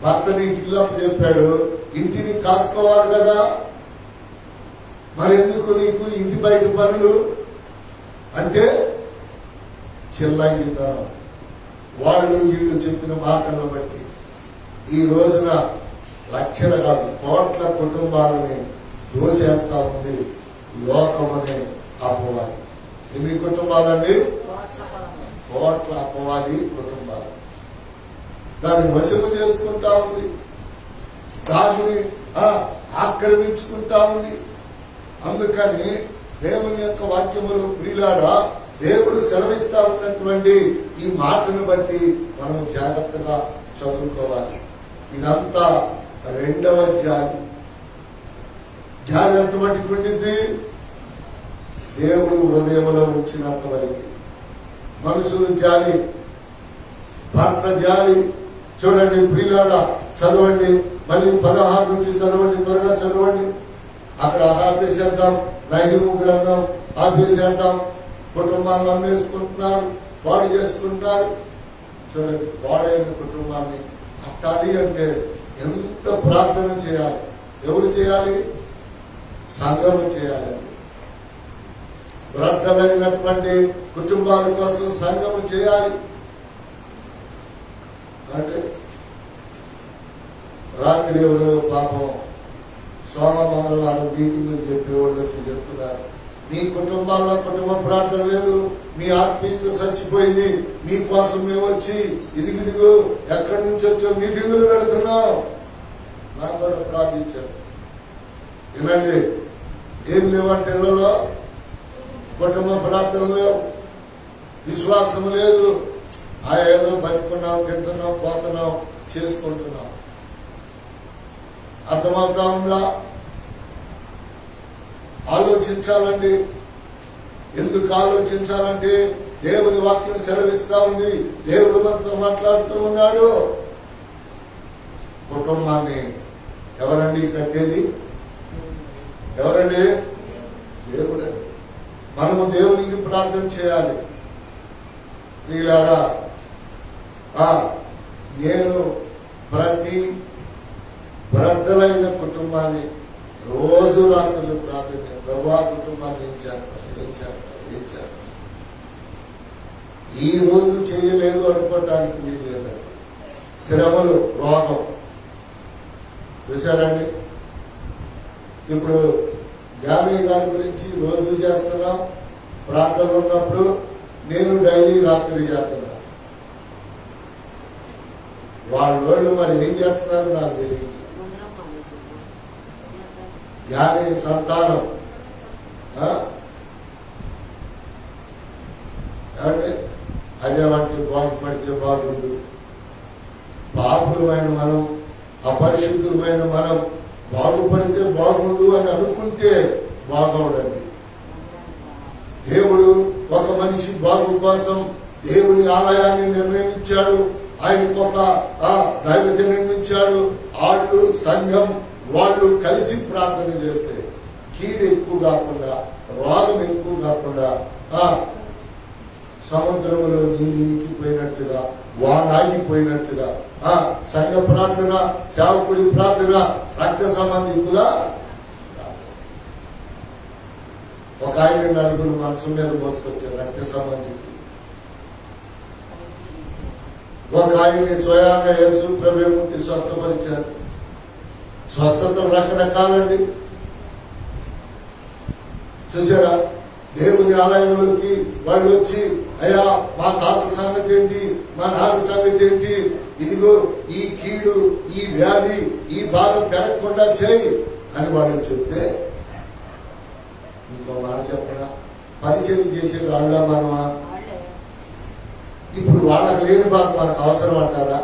భర్త నీకు ఇల్లు అప్పు చెప్పాడు, ఇంటిని కాసుకోవాలి కదా, మరెందుకు నీకు ఇంటి బయట పనులు అంటే చిల్లంగితనం. వాళ్ళు వీళ్ళు చెప్పిన మాటలను బట్టి ఈ రోజున లక్షల కాదు కోట్ల కుటుంబాలని దోసేస్తా ఉంది లోకమనే అపవాది. ఎన్ని కుటుంబాలండి? కోట్ల అపవాది కుటుంబాలు. దాన్ని వశము చేసుకుంటా ఉంది, దానిని ఆక్రమించుకుంటా ఉంది. అందుకని దేవుని యొక్క వాక్యములు ప్రియులారా, దేవుడు సెలవిస్తా ఉన్నటువంటి ఈ మాటను బట్టి మనం జాగ్రత్తగా చదువుకోవాలి. ఇదంతా రెండవ జాతి. జాతి ఎంత మట్టికి ఉండింది? దేవుడు హృదయంలో ఉంచినంత వరకు. మనుషులు జాలి, భర్త జాలి. చూడండి ప్రియులారా, చదవండి మళ్ళీ 16 నుంచి చదవండి, త్వరగా చదవండి. అక్కడ ఆపేసేద్దాం, నహీము గ్రంథం ఆపేసేద్దాం. కుటుంబాలను అమ్మేసుకుంటున్నారు, పాడు చేసుకుంటున్నారు. చూడండి, పాడైన కుటుంబాన్ని కట్టాలి అంటే ఎంత ప్రార్థన చేయాలి? ఎవరు చేయాలి? సంఘము చేయాలండి. వృద్ధమైనటువంటి కుటుంబాల కోసం సంఘము చేయాలి. అంటే రాత్రి ఎవరు పాపం సోమ మంగళవారం మీటింగ్లు చెప్పేవాళ్ళు వచ్చి చెప్తున్నారు, మీ కుటుంబాల్లో కుటుంబ ప్రార్థన లేదు, మీ ఆత్మీయత చచ్చిపోయింది, మీకోసం మేము వచ్చి ఇదిగిదిగో ఎక్కడి నుంచి వచ్చో మీటింగులు పెడుతున్నాం. నాకు కూడా ప్రార్థించారు. వినండి, ఏం లేవంటే ఇళ్లలో కుటుంబ ప్రార్థన లేవు, విశ్వాసం లేదు. ఏదో బతుకున్నాం, తింటున్నాం, పోతున్నాం, చేసుకుంటున్నాం. అర్థమవుతా ఉందా? ఆలోచించాలండి. ఎందుకు ఆలోచించాలంటే దేవుని వాక్యం సెలవిస్తా ఉంది, దేవుడు మనతో మాట్లాడుతూ ఉన్నాడు. కుటుంబాన్ని ఎవరండి కట్టేది? ఎవరండి? దేవుడండి. మనము దేవునికి ప్రార్థన చేయాలి. వీళ్ళారా నేను ప్రతి వృద్ధులైన కుటుంబాన్ని రోజు రాత్రులు ప్రార్థన, ప్రభా కుటుంబాన్ని ఏం చేస్తాను. ఈ రోజు చేయలేదు అనుకోవటానికి మీరు లేదండి. శ్రమలు, రోగం చూశారండి. ఇప్పుడు జానయ్య గారి గురించి రోజు చేస్తున్నాం, ప్రార్థన ఉన్నప్పుడు నేను డైలీ రాత్రి చేస్తున్నా. వాళ్ళు మరి ఏం చేస్తున్నారు నాకు తెలియదు. జ్ఞాని సంతానం అంటే అదే వాటికి బాగుపడితే బాగుండు. పాపులమైన మనం, అపరిశుద్ధులమైన మనం బాగుపడితే బాగుండు అని అనుకుంటే బాగోడండి. దేవుడు ఒక మనిషి బాగు కోసం దేవుని ఆలయాన్ని నిర్ణయించాడు. ఆయనకు ఒక దైవజనం ఇచ్చాడు. వాళ్ళు సంఘం వాళ్ళు కలిసి ప్రార్థన చేస్తే కీడు ఎక్కువ కాకుండా, రోగం ఎక్కువ కాకుండా, సముద్రంలో నీళ్ళు ఇనికిపోయినట్లుగా, వానాగిపోయినట్లుగా సంఘ ప్రార్థన, సేవకుడి ప్రార్థన, రక్త సంబంధికుల. ఒక ఆయన 4 మనసు మీద మోసుకొచ్చారు రక్త సంబంధికులు. ఒక ఆయన్ని స్వయంగా యేసు ప్రభువే ముట్టి స్వస్థపరిచాడు. స్వస్థత రకరకాలండి. చూసారా? దేవుని ఆలయంలోకి వాళ్ళు వచ్చి, అయ్యా మా తాత సంగతి ఏంటి, మా నాన్న సంగతి ఏంటి, ఇదిగో ఈ కీడు, ఈ వ్యాధి, ఈ బాధ పెరగకుండా చేయి అని వాళ్ళు చెప్తే, ఇంకో మాట చెప్పరా, పరిచయం చేసేది వాళ్ళ మనమా? ఇప్పుడు వాళ్ళకి లేని బాధ మనకు అవసరం అంటారా?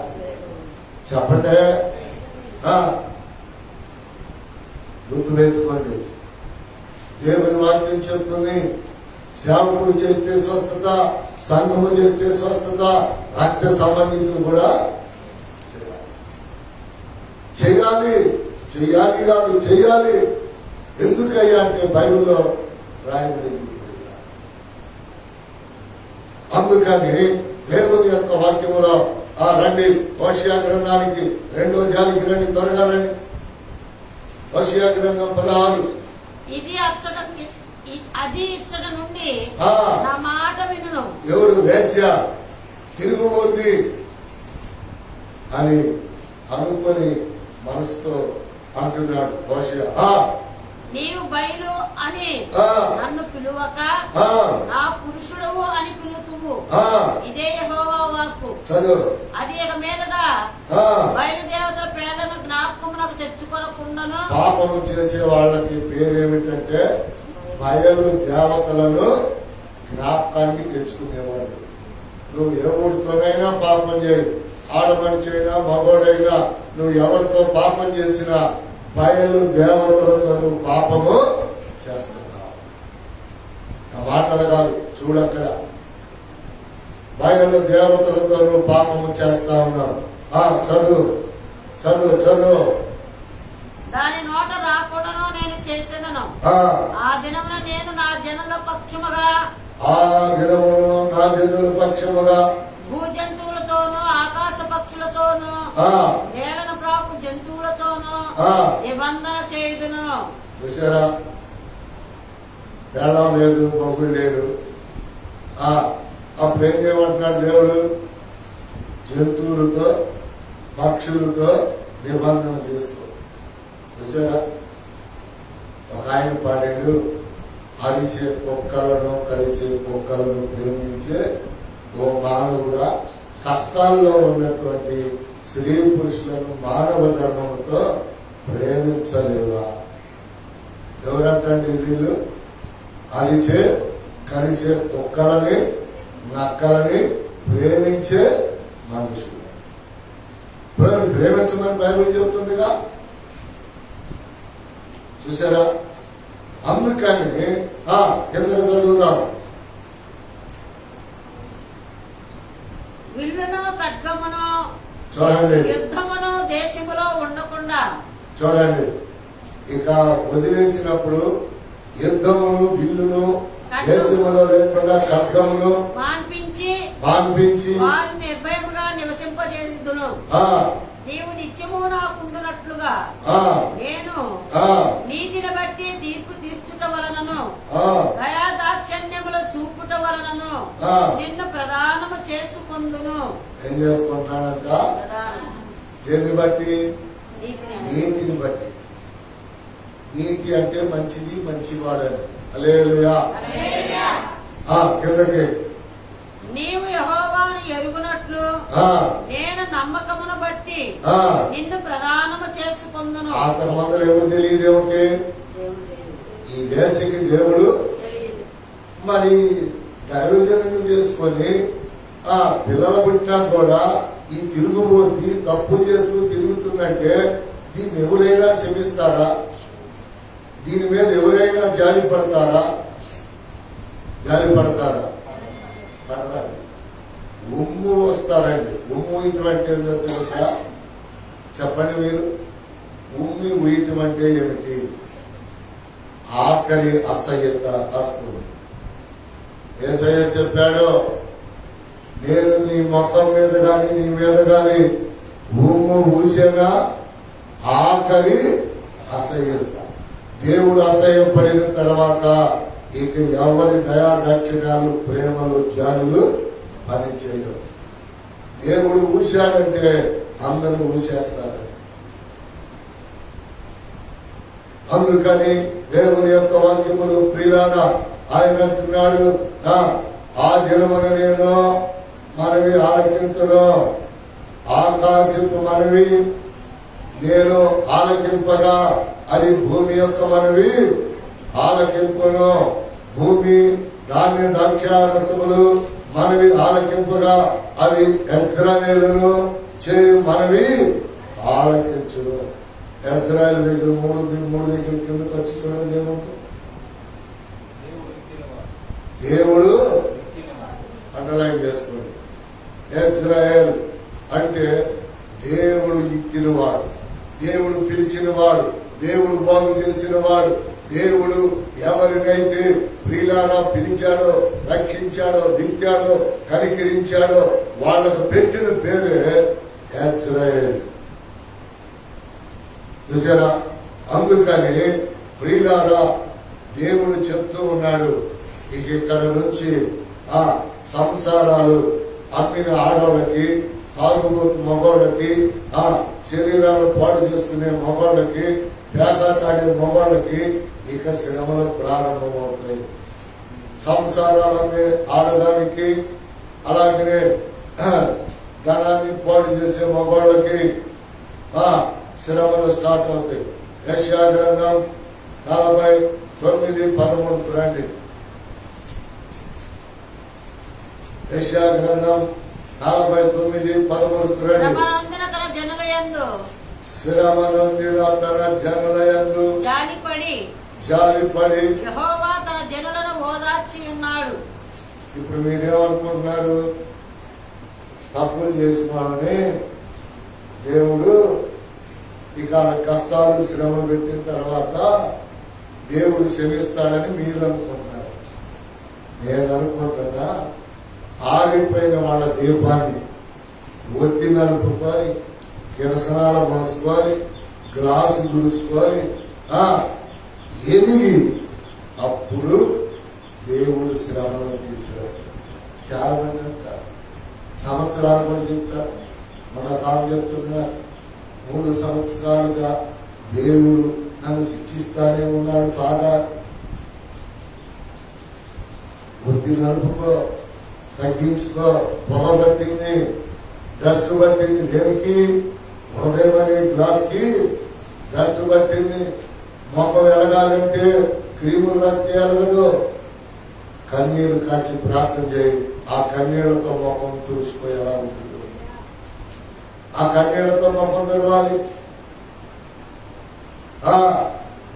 చెప్పండి. గుర్తుపెట్టుకోండి, దేవుని వాక్యం చెప్తుంది, సేవకుడు చేస్తే స్వస్థత, సంఘము చేస్తే స్వస్థత, రక్త సంబంధికులు కూడా చేయాలి. చేయాలి కాదు, చేయాలి. ఎందుకయ్యా అంటే బైబిల్లో రాయబడింది. అందుకని దేవుని యొక్క వాక్యములో రండి, హోషేయ గ్రంథానికి 2వ అధ్యాయానికి రండి, త్వరగా రండి. హోషేయ గ్రంథం 16. అది ఇచ్చట నుండి నా మాట వినును. ఎవరు? వేశ్య, తిరుగుబోద్ది అని అనుకొని మనసుతో అంటున్నాడు హోషేయ. నీవు బయలు అని నన్ను పిలువక నా పురుషుడవు అని పిలుతువు. ఇదే యెహోవా వాక్కు. అది ఇక మీదట బయలుదేవతల పేర్లను జ్ఞాపకమునకు తెచ్చుకొనకుండాను. పాపము చేసే వాళ్ళకి పేరేమిటంటే బయలు దేవతలను జ్ఞాపకానికి తెచ్చుకునేవాడు. నువ్వు ఎవరితోనైనా పాపం చేయి, ఆడమనిషి అయినా మగోడైనా, నువ్వు ఎవరితో పాపం చేసినా బయలు దేవతలతో నువ్వు పాపము చేస్తున్నావు. ఆ మాటలు కాదు, చూడక్కడ బయలు దేవతలతో నువ్వు పాపము చేస్తా ఉన్నావు. చదువు చదువు చదువు. దాని నోట రాకూడను నేను చేసేదను. ఆ దినమున నేను నా జనుల పక్షముగా భూజంతువులతోనూ ఆకాశ పక్షులతోనూ నేలను ప్రాకు జంతువులతోనూ నిబంధన చేయుదును. చూసారా, బేళం లేదు, మొగుడు లేడు. అప్పుడు ఏం చేయమంటున్నాడు దేవుడు? జంతువులతో పక్షులతో నిబంధన చేసుకో. చూసారా, ఒక ఆయన పాడాడు, అరిసే కుక్కలను కలిసే కుక్కలను ప్రేమించే ఓ మానవుడా, కష్టాల్లో ఉన్నటువంటి స్త్రీ పురుషులను మానవ ధర్మంతో ప్రేమించలేవా? ఎవరంటండి వీళ్ళు? అరిచే కలిసే కుక్కలని నక్కలని ప్రేమించే మనుషులు. ప్రేమించమని బైబిల్ చెబుతుందిగా. చూసారా, అందుకని కిందకి చదువుదాం. విల్లును ఖడ్గమును చూడండి, యుద్ధమును దేశములో ఉండకుండా. చూడండి, ఇక వదిలేసినప్పుడు యుద్ధమును విల్లును దేశములో లేకుండా ఖడ్గమును మాన్పించి వారిని నిర్భయముగా నివసింపజేయుదును. నీవు నిత్యము నాకుండునట్లుగా నేను నీతిని బట్టి తీర్పు తీర్చుట వలనను దయా దాక్షణ్యముల చూపుట వలనను నిన్ను ప్రధానము చేసుకుందును. ఏం చేసుకుంటానంట? దేన్ని బట్టి? నీతిని బట్టి. నీతి అంటే మంచిది, మంచివాడని. హల్లెలూయా. కిందకి నీవు యెహోవాను ఎరుగునట్లు నేను నమ్మకమును బట్టి నిన్ను ప్రధానము చేసుకుందును. అతని మొదలు ఎవరు తెలియదు? ఏమిటి? ఈ దేశకి దేవుడు మరి దైవజనులు చేసుకొని పిల్లల పుట్టినా కూడా ఈ తిరుగుబోతి తప్పు చేస్తూ తిరుగుతుందంటే దీన్ని ఎవరైనా క్షమిస్తారా? దీని మీద ఎవరైనా జాలి పడతారా? పడరాదు. ఉమ్ము వస్తారండి. ఉమ్ము ఇటువంటి ఏంటో తెలుసా? చెప్పండి మీరు. ఉమ్మి ఉయ్యటం అంటే ఏమిటి? ఆఖరి అసహ్యత వస్తుంది. యేసయ్య చెప్పాడు, నేను నీ ముఖం మీద గాని నీ మీద గాని ఉమ్ము ఊసేనా ఆఖరి అసహ్యత. దేవుడు అసహ్యపడిన తర్వాత ఇక ఎవరి దయా దక్షిణాలు ప్రేమలు జానులు పనిచేయవు. దేవుడు ఊశాడంటే అందరూ ఊసేస్తారు. అందుకని దేవుని యొక్క వాక్యములు ప్రియులారా, ఆయన అంటున్నాడు, ఆ దినమున నేను మనవి ఆలకింతును, ఆకాశపు మనవి నేను ఆలకింపగా అది భూమి యొక్క మనవి ఆలకింపును. భూమి ధాన్య ద్రాక్షారసములు మనవి ఆలకింపగా అవి ఇశ్రాయేలును చేయు మనవి ఆలకించును. ఇశ్రాయేలు దగ్గర మూడు దగ్గర కిందకు వచ్చి చూడండి ఏముంటుంది. దేవుడు అండర్లైన్ చేసుకోండి. ఇశ్రాయేల్ అంటే దేవుడు ఇచ్చినవాడు, దేవుడు పిలిచినవాడు, దేవుడు బాగు చేసినవాడు. దేవుడు ఎవరినైతే ప్రియులారా పిలిచాడో, రక్షించాడో, దిక్కాడో, కనికరించాడో వాళ్ళకు పెట్టిన పేరే ఇశ్రాయేల్. చూసారా, అందుకని ప్రియులారా దేవుడు చెప్తూ ఉన్నాడు, ఇక ఇక్కడ నుంచి సంసారాలు అమ్మిన ఆడవాళ్ళకి, తాగుబోతు మగవాళ్ళకి, శరీరాలు పాడు చేసుకునే మగవాళ్ళకి, పేకాటాడే మగవాళ్ళకి ఇక శ్రమలు ప్రారంభమవుతాయి. సంసారాలన్నీ ఆడదానికి, అలాగనే ధనాన్ని పాడు చేసే మగవాళ్ళకి శ్రమలు స్టార్ట్ అవుతాయి. యెషయా గ్రంథం 49:13 రండి. యెషయా గ్రంథం 49:13 రండి. శ్రమ నొందిన తన జనుల యందు జాలిపడి యెహోవా తన జనులను ఓదార్చి ఉన్నాడు. ఇప్పుడు మీరేమనుకుంటున్నారు? తప్పులు చేసిన వాళ్ళని దేవుడు ఇక కష్టాలు శ్రమలు పెట్టిన తర్వాత దేవుడు క్షమిస్తాడని మీరు అనుకుంటున్నారు. నేను అనుకుంటున్నా ఆరిపోయిన వాళ్ళ దీపాన్ని ఒత్తి నలుపుకొని కిరసనాలు పోసుకొని గ్లాసు చూసుకొని ఎదిగి అప్పుడు దేవుడు శ్రమను తీసుకొస్తాడు. చాలా మంది అంటారు, సంవత్సరాలు కూడా చెప్తారు. మన తాము చెప్తున్నా 3 సంవత్సరాలుగా దేవుడు నన్ను శిక్షిస్తానే ఉన్నాడు ఫాదర్. బుద్ధి నలుపుకో, తగ్గించుకో. పొగ పట్టింది, డస్ట్ పట్టింది. దేనికి? హృదయం అనే గ్లాస్ కి డస్ట్ పట్టింది. మొఖం వెలగాలంటే క్రీములు రాస్తే ఎలగదు. కన్నీరు కాచి ప్రార్థన చేయి. ఆ కన్నీళ్లతో మొఖం తుడుచుకో. ఎలా ఉంటుంది? ఆ కన్నీళ్లతో మొఖం తెలవాలి.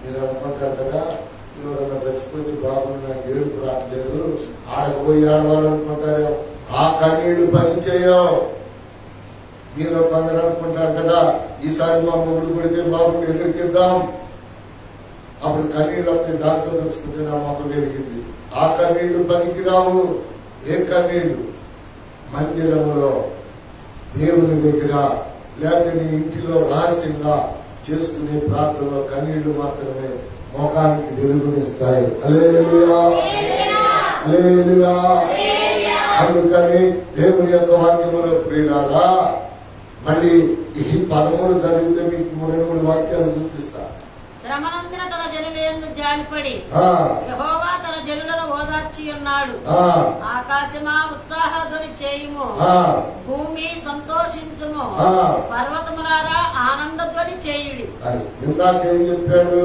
మీరు అనుకుంటారు కదా, ఎవరన్నా చచ్చిపోతే బాబుని నాకు ఏడుపు రావట్లేదు, ఆడకపోయి ఆడవాలనుకుంటారు. ఆ కన్నీళ్లు పని చేయవు. మీలో కొందరు అనుకుంటారు కదా, ఈసారి మా మొగుడు పడితే బాబుని ఎదురికిద్దాం, అప్పుడు కన్నీళ్ళు వస్తాయి, దాంతో తెలుసుకుంటే నా మొక్క వెలిగింది. ఆ కన్నీళ్లు పనికి రావు. ఏ కన్నీళ్లు? మందిరములో దేవుని దగ్గర లేకపోతే నీ ఇంటిలో రహస్యంగా చేసుకునే ప్రార్థనలో కన్నీళ్లు మాత్రమే ముఖానికి వెలుగునిస్తాయి. హల్లెలూయా, హల్లెలూయా. అందుకని దేవుని యొక్క వాక్యములో ప్రియులారా, మళ్ళీ ఈ 13 జరిగితే మీకు 3 వాక్యాలు చూపిస్తా. శ్రమనందున తన జనులందు జాలిపడి యెహోవా తన జనులను ఓదార్చి ఉన్నాడు. ఆకాశమా ఉత్సాహధ్వని చేయుము, భూమి సంతోషించుము, పర్వతములారా ఆనందధ్వని చేయుడి. ఇందాకేం చెప్పాడు?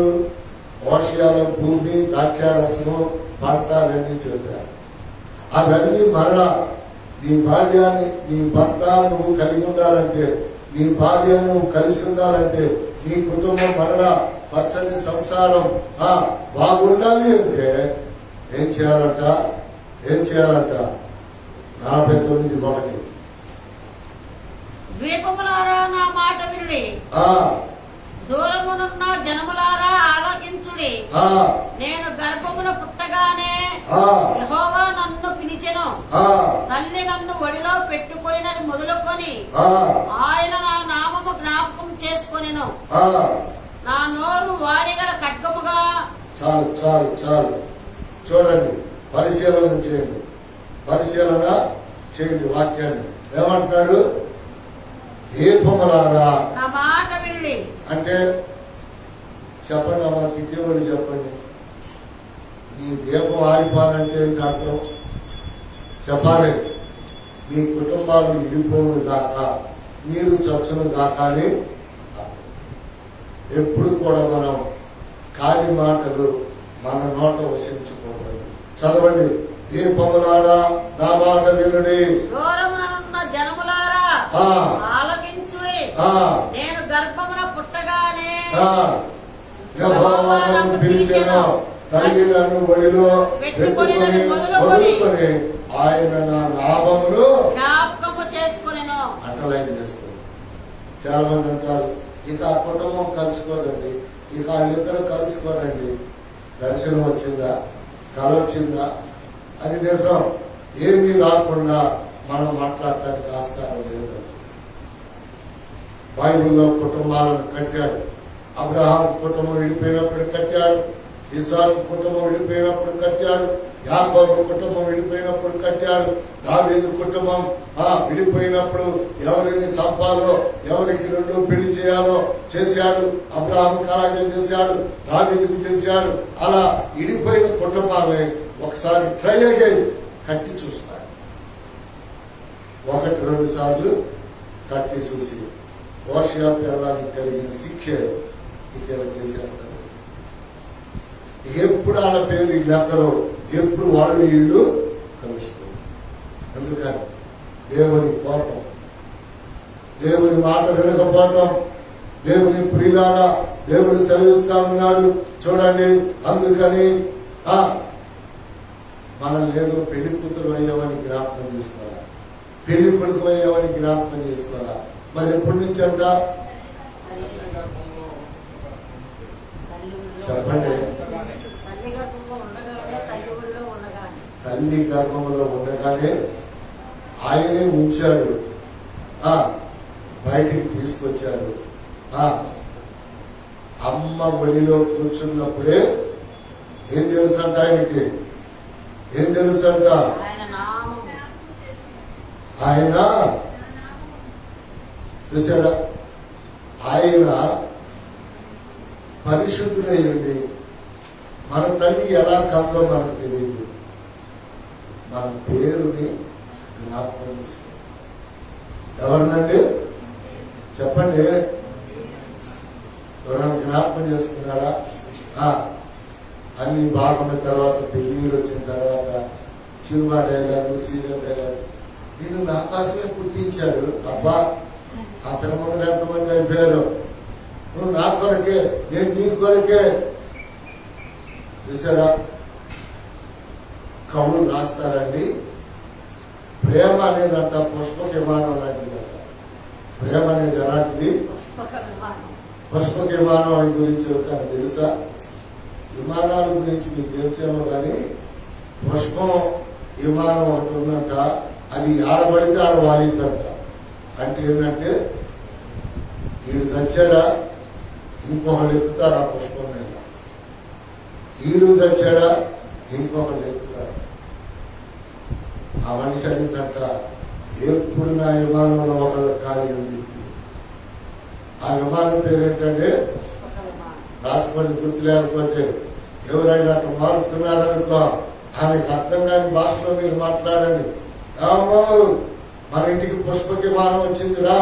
ఓషియాలో భూమి, ద్రాక్షారసము, పంట అవన్నీ చెప్పాడు. అవన్నీ మరలా నీ భార్యని, నీ భర్త నువ్వు కలిగి ఉండాలంటే, నీ భార్య నువ్వు కలిసి ఉండాలంటే, నీ కుటుంబం మరలా పచ్చని సంసారం బాగుండాలి అంటే ఏం చేయాలంట? 49:1 ద్వీపములారా నా మాట వినుడి, దూరమునున్న జనములారా ఆలోకించుడి. నేను గర్భమున పుట్టగానే యెహోవా నన్ను పిలిచెను, తల్లి నన్ను ఒడిలో పెట్టుకొనినది మొదలుకొని ఆయన నా నామము జ్ఞాపకం చేసుకొనెను. నా నోరు వాడిగల ఖడ్గముగా. చాలు చాలు చాలు. చూడండి, పరిశీలన చేయండి, పరిశీలన చేయండి వాక్యాన్ని. ఏమంటున్నాడు? దీపములారా నా మాట వినుడి అంటే చెప్పండి అమ్మా, తిట్టేవాడు చెప్పండి. నీ దీపం ఆరిపోవాలంటే అర్థం చెప్పాలి. మీ కుటుంబాలు ఇడిపోవుడు దాకా, మీరు చచ్చును దాకా అని. ఎప్పుడు కూడా మనం కాలి మాటలు మన నోట వశించకూడదు. చదవండి. దీపములారా నా మాట వినుడి, దూరమున జనములారా ఆలకించుడి. నేను గర్భమున పుట్టగానే యెహోవా నన్ను పిలిచెను, తల్లి నన్ను ఒడిలో పెట్టుకొని మొదలుకొని ఆయన నా నామమును జ్ఞాపకము చేసుకొనెను. అండర్లైన్ చేసుకోండి. చాలా మంది అంటారు, ఇక ఆ కుటుంబం కలుసుకోదండి, ఇక వాళ్ళిద్దరూ కలుసుకోరండి. దర్శనం వచ్చిందా? కళ వచ్చిందా? అది నిజం. ఏమీ రాకుండా మనం మాట్లాడటానికి ఆస్కారం లేదు. బైబిల్లో కుటుంబాలను కట్టాడు. అబ్రహాం కుటుంబం విడిపోయినప్పుడు కట్టాడు, ఇస్సాకు కుటుంబం విడిపోయినప్పుడు కట్టాడు, యాకోబు కుటుంబం విడిపోయినప్పుడు కట్టాడు, దావీదు కుటుంబం విడిపోయినప్పుడు ఎవరిని సంపాలో, ఎవరికి 2 పెళ్లి చేయాలో చేశాడు. అబ్రహాంకి అలాగే చేశాడు, దావీదుకు చేశాడు. అలా విడిపోయిన కుటుంబాలని ఒకసారి ట్రై అగైన్ కట్టి చూస్తాడు. 1-2 సార్లు కట్టి చూసి హోషేయ పిల్లలకి కలిగిన శిక్ష ఇక్కడ చేసేస్తాడు. ఎప్పుడు ఆడ పేరు వీళ్ళందరూ, ఎప్పుడు వాళ్ళు వీళ్ళు కలుస్తారు. ఎందుకని? దేవుని కోపం, దేవుని మాట వినకపోవటం. దేవుని ప్రియులారా, దేవుని సెలవిస్తా ఉన్నాడు చూడండి. అందుకని మనం ఏదో పెళ్లి కూతురు అయ్యామని జ్ఞాపకం చేసుకోవాలా, పెళ్లి కొడుకు అయ్యామని జ్ఞాపకం చేసుకోవాలా. మరి ఎప్పటి నుంచి అంట? చెప్పండి. తల్లి గర్భంలో ఉండగానే ఆయనే ఉంచాడు, బయటికి తీసుకొచ్చాడు. అమ్మ ఒడిలో కూర్చున్నప్పుడే ఏం తెలుసంట ఆయనకి? ఏం తెలుసంట? ఆయన చూసారా, ఆయన పరిశుద్ధుడయ్యండి. మన తల్లి ఎలా కందో మనకు తెలియదు. మన పేరుని జ్ఞాపకం చేసుకో. ఎవరినండి చెప్పండి? ఎవరైనా జ్ఞాపకం చేసుకున్నారా? అన్ని బాగున్న తర్వాత, పెళ్ళిళ్ళు వచ్చిన తర్వాత సినిమా డైలాగు, సీరియల్ డైలాగు, నిన్ను నా కోసమే పుట్టించాడు. అబ్బా, అతని ముందు ఎంతమంది అయిపోయారు. నువ్వు నా కొరకే, నేను నీ కొరకే. చూసారా, కవులు రాస్తారండి, ప్రేమ అనేదంట పుష్పక విమానం లాంటిదంట. ప్రేమ అనేది ఎలాంటిది? పుష్పక విమానం అని గురించి చెప్తాను తెలుసా? విమానాల గురించి మీకు తెలిసేమో కానీ పుష్పం విమానం ఒకటి ఉందంట. అది ఆడబడితే ఆడ వాలిద్దంట. అంటే ఏంటంటే, వీడు చచ్చాడా ఇంకొకళ్ళు ఎక్కుతారు ఆ పుష్పం మీద, వీడు చచ్చాడా ఇంకొకళ్ళు ఎక్కుతారు. ఆ మనిషి అనిందంట, ఎప్పుడు నా విమానంలో ఒకళ్ళు ఖాళీ ఉండింది. ఆ విమానం పేరు ఏంటంటే, రాసుకోండి, గుర్తు లేకపోతే. ఎవరైనా అట్లా మారుతున్నారనుకో, ఆమెకు అర్థం కాని భాషలో మీరు మాట్లాడండి. మన ఇంటికి పుష్పకి విమానం వచ్చిందిరా,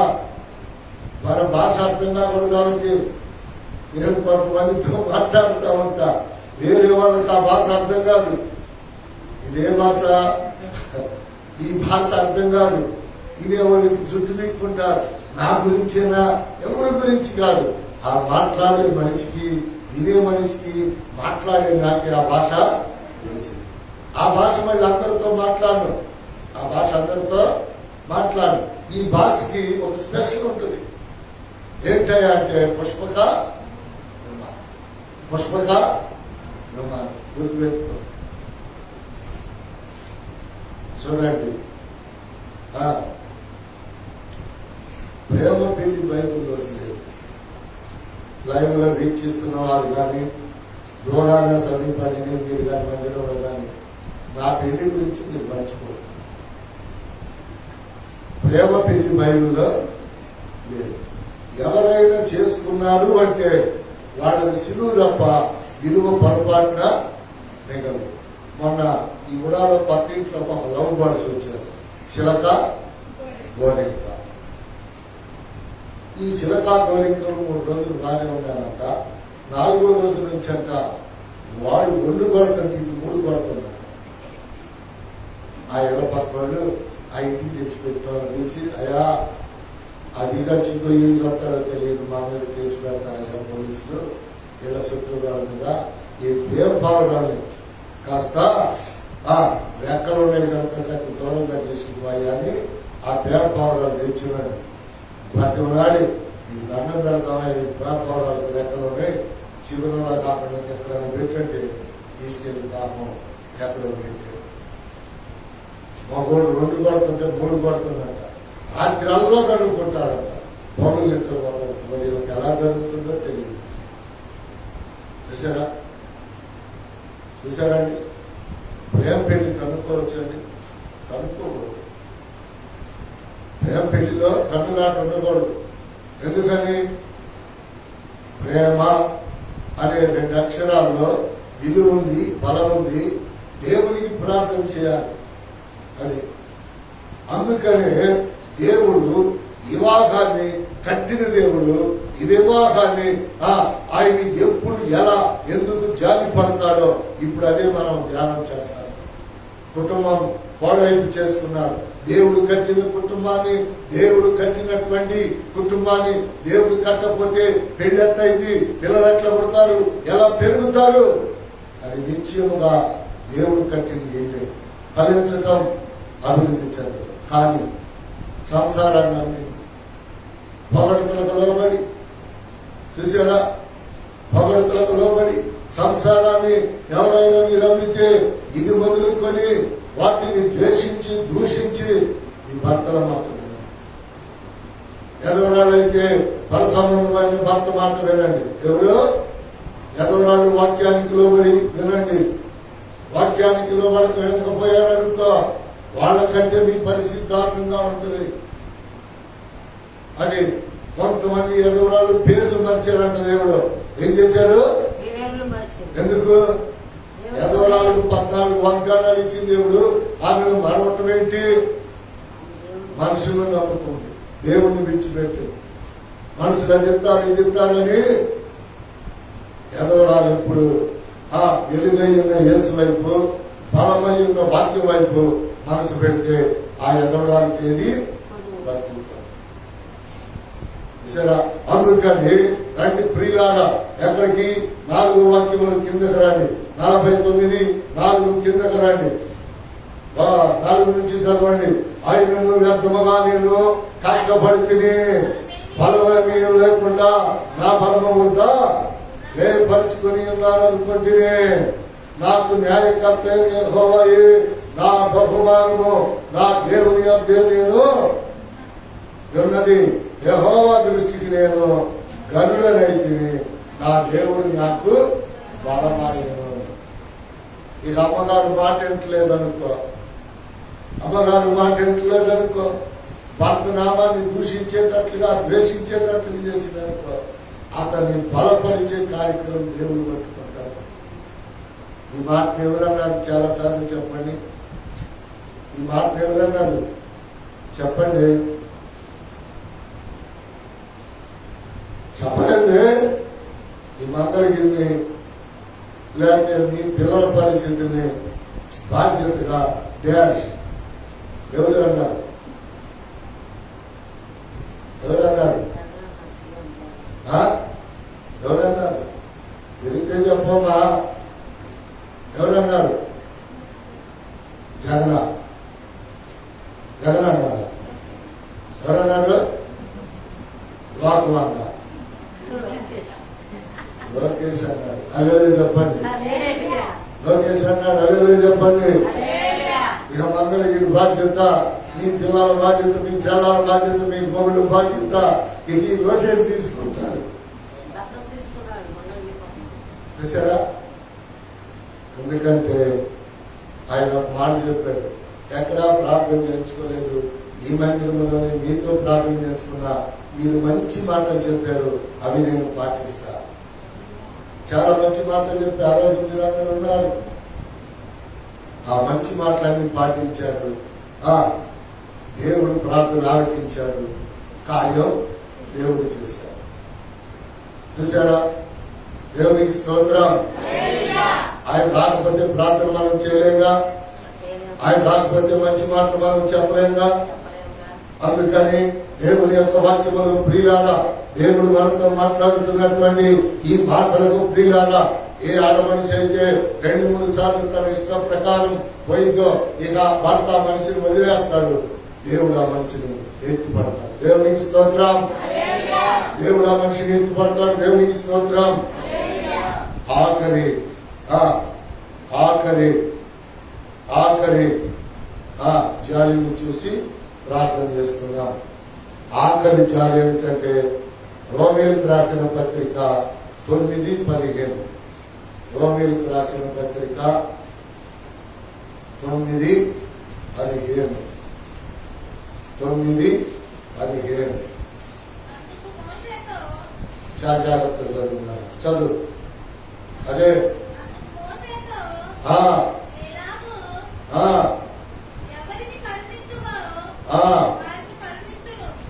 మన భాష అర్థం కాకూడదానికి నేను కొంతమందితో మాట్లాడుతూ ఉంటా. వేరే వాళ్ళకి ఆ భాష అర్థం కాదు. ఇదే భాష, ఈ భాష అర్థం కాదు. ఇదే వాళ్ళకి జుట్టు తీసుకుంటారు. నా గురించేనా? ఎవరి గురించి కాదు. ఆ మాట్లాడే మనిషికి, ఇదే మనిషికి, మాట్లాడే నాకే ఆ భాష తెలిసి. ఆ భాష మీద అందరితో మాట్లాడను, ఆ భాష అందరితో మాట్లాడు. ఈ భాషకి ఒక స్పెషల్ ఉంటుంది. ఏంటయ్యా అంటే, పుష్పక పుష్పక గుర్తుపెట్టుకో. చూడండి, ప్రేమ పెళ్లి బైబుల్లో లేదు. లైవ్ లో వీక్షిస్తున్న వారు కానీ, దూరాన సమీపాన్ని మీరు కానీ, మందిరంలో కానీ నా పెళ్లి గురించి మీరు మర్చిపోరు. ప్రేమ పెళ్లి బైబుల్లో లేదు. ఎవరైనా చేసుకున్నారు అంటే వాళ్ళకి సిలువు తప్ప విలువ పొరపాటున మిగలదు. మొన్న ఈ ఉడాలో పక్కింట్లో ఒక లవ్ బర్డ్స్ వచ్చారు, చిలక గోరింక. ఈ చిలక గోరింకలు 3 రోజులు బాగానే ఉన్నారంట. 4వ రోజు నుంచి అంట వాడు 2 కొడుతుంది, ఇది 3 కొడుతుంది. ఆ ఇళ్ళ పక్క వాళ్ళు ఆ ఇంటికి తెచ్చిపెట్టాలని తెలిసి, అయ్యా అది చచ్చిందో ఏం చస్తాడో తెలియదు, మా మీద కేసు పెడతారయ్యా పోలీసులు, ఇలా చుట్టూరాల మీద. ఈ భేదభావాన్ని కాస్త రెక్కలు ఉన్నాయి కనుక దూరంగా తీసుకుపోయి అని ఆ భేదభావాలు తెచ్చినాడు. బతిమలాడి ఈ దండం పెడతామా, ఈ భేదభావాలకు రెక్కలు ఉన్నాయి, చివరిలో కాకుండా ఎక్కడైనా పెట్టండి, తీసుకెళ్లి పాపం ఎక్కడో పెట్టాడు. మగోడు 2 కొడుతుంటే 3 కొడుతుందంట. రాత్రల్లో కనుక్కుంటాడంట, పౌరులు నిద్రపోతారు. మరి వీళ్ళకి ఎలా జరుగుతుందో తెలియదు. చూసారా, చూసారండి? ప్రేమ పెళ్లి కనుక్కోవచ్చండి, కనుక్కోకూడదు. ప్రేమ పెళ్లిలో కన్నులాట ఉండకూడదు. ఎందుకని? ప్రేమ అనే 2 అక్షరాల్లో విలువ ఉంది, బలం ఉంది. దేవునికి ప్రార్థన చేయాలి. అది అందుకనే దేవుడు వివాహాన్ని కట్టిన దేవుడు ఈ వివాహాన్ని ఆయన ఎప్పుడు ఎలా ఎందుకు జాలి పడతాడో ఇప్పుడు అదే మనం ధ్యానం చేస్తాం. కుటుంబం పాడైపు చేసుకున్నారు. దేవుడు కట్టిన కుటుంబాన్ని, దేవుడు కట్టినటువంటి కుటుంబాన్ని దేవుడు కట్టకపోతే పెళ్లి ఎట్లయింది, పిల్లలు ఎట్లా పుడతారు, ఎలా పెరుగుతారు? అది నిశ్చయముగా దేవుడు కట్టిన ఏళ్ళే ఫలించటం, అభివృద్ధి చెందడం. కానీ సంసారాన్ని పొగడతలకు లోబడి, చూసారా, పొగడతలకు లోబడి సంసారాన్ని ఎవరైనా మీరు అమ్మితే ఇది మొదలుకొని వాటిని ద్వేషించి దూషించి ఈ భర్తల మాత్రమే. ఎదవరాళ్ళైతే పర సంబంధమైన భర్త మాట వినండి. ఎవరు ఎదవరాళ్ళు వాక్యానికి లోబడి వినండి. వాక్యానికి లోబడక వినకపోయారనుకో వాళ్ళకంటే మీ పరిస్థితి దారుణంగా ఉంటుంది. అది కొంతమంది ఎదవరాళ్ళు పేర్లు మర్చారంట. దేవుడు ఏం చేశాడు? ఎందుకు? ఎదవరాలకు 14 వాగ్దానాలు ఇచ్చిన దేవుడు ఆమెను మరవటం ఏంటి? మనుషులను నమ్ముకుంది, దేవుణ్ణి విడిచిపెట్టి మనుషులు అది ఇస్తారని ఎదవరాలు ఇప్పుడు ఆ వెలుగై ఉన్న యేసు వైపు, బలమై ఉన్న వాక్యం వైపు మనసు పెడితే ఆ ఎదవరాలకి ఏది సరే. అందుకని రండి ప్రియులారా, ఎక్కడికి? 4 వాక్యములు కిందకి రండి. 49:4 కిందకి రండి. 4 నుంచి చదవండి. ఆయనను వ్యర్థముగా నేను కష్టపడితే బలమేమీ లేకుండా నా బలము వద్దా ఏర్పరుచుకుని ఉన్నాను అనుకుంటే నాకు న్యాయకర్త యెహోవాయే నా బహుమానము, నా దేవుని అద్దే నేను ఉన్నది. యెహోవా దృష్టికి నేను గనుడనైతిని, నా దేవుడు నాకు బలమాయను. ఇక అమ్మగారు మాట ఎంటలేదనుకో, అమ్మగారు మాట ఎంటలేదనుకో, భర్త నామాన్ని దూషించేటట్లుగా ద్వేషించేటట్లుగా చేసిననుకో అతన్ని బలపరిచే కార్యక్రమం దేవుడు పట్టుకుంటాడు. ఈ మాటను ఎవరన్నారు? చాలా సార్లు చెప్పండి. ఈ మాటను ఎవరన్నారు? చెప్పండి. చెప్పండి. ఈ మంగళగిరిని లేకపోతే మీ పిల్లల పరిస్థితిని బాధ్యతగా డాష్ ఎవరు అన్నారు? ఎవరన్నారు? ఎవరన్నారు? ఎదిగితే చెప్పమ్మా. ఎవరన్నారు? జగన్ అన్నారా? ఎవరన్నారు? లోకమంత లోకేష్ అన్నాడు. అదే చెప్పండి. లోకేష్ అన్నాడు. అదే చెప్పండి. ఇక మంగళగిరి బాధ్యత, మీ పిల్లల బాధ్యత, మీ పిల్లల బాధ్యత, మీ మొగుళ్ళ బాధ్యత ఇది లోకేష్ తీసుకుంటాడు. చూసారా? ఎందుకంటే ఆయన మాట చెప్పాడు, ఎక్కడా ప్రార్థన చేయించుకోలేదు, ఈ మందిరంలోనే మీతో ప్రార్థన చేసుకున్నా మీరు మంచి మాటలు చెప్పారు, అవి నేను పాటిస్తా. చాలా మంచి మాటలు చెప్పి ఆ రోజు మీరు అందరూ ఉన్నారు. ఆ మంచి మాటలన్నీ పాటించారు. దేవుడు ప్రార్థన ఆలకించాడు, కార్యం దేవుడు చేశాడు. చూసారా? దేవునికి స్తోత్రం. ఆయన రాకపోతే ప్రార్థన మనం చేయలేంగా, ఆయన రాకపోతే మంచి మాటలు మనం చెప్పలేంగా. అందుకని దేవుని యొక్క వాక్యములు ప్రియులారా, దేవుడు మనతో మాట్లాడుతున్నటువంటి ఈ మాటలకు ప్రియులారా, ఏ ఆడమనిషి అయితే 2-3 సార్లు తన ఇష్టం ప్రకారం పోయిందో ఇక భర్త మనిషిని వదిలేస్తాడు, దేవుడు ఆ మనిషిని ఎత్తిపడతాడు. దేవునికి స్తోత్రం. దేవుడు ఆ మనిషిని ఎత్తిపడతాడు. దేవునికి స్తోత్రం. ఆఖరి ఆఖరి ఆఖరి జాలిని చూసి ప్రార్థన చేసుకున్నాం. ఆఖరి జాలి ఏమిటంటే రోమీలకు రాసిన పత్రిక 9:15. రోమీలకు రాసిన పత్రిక 9:15. 9:15. చాలా జాగ్రత్తగా చదువున్నారు. చదువు. అదే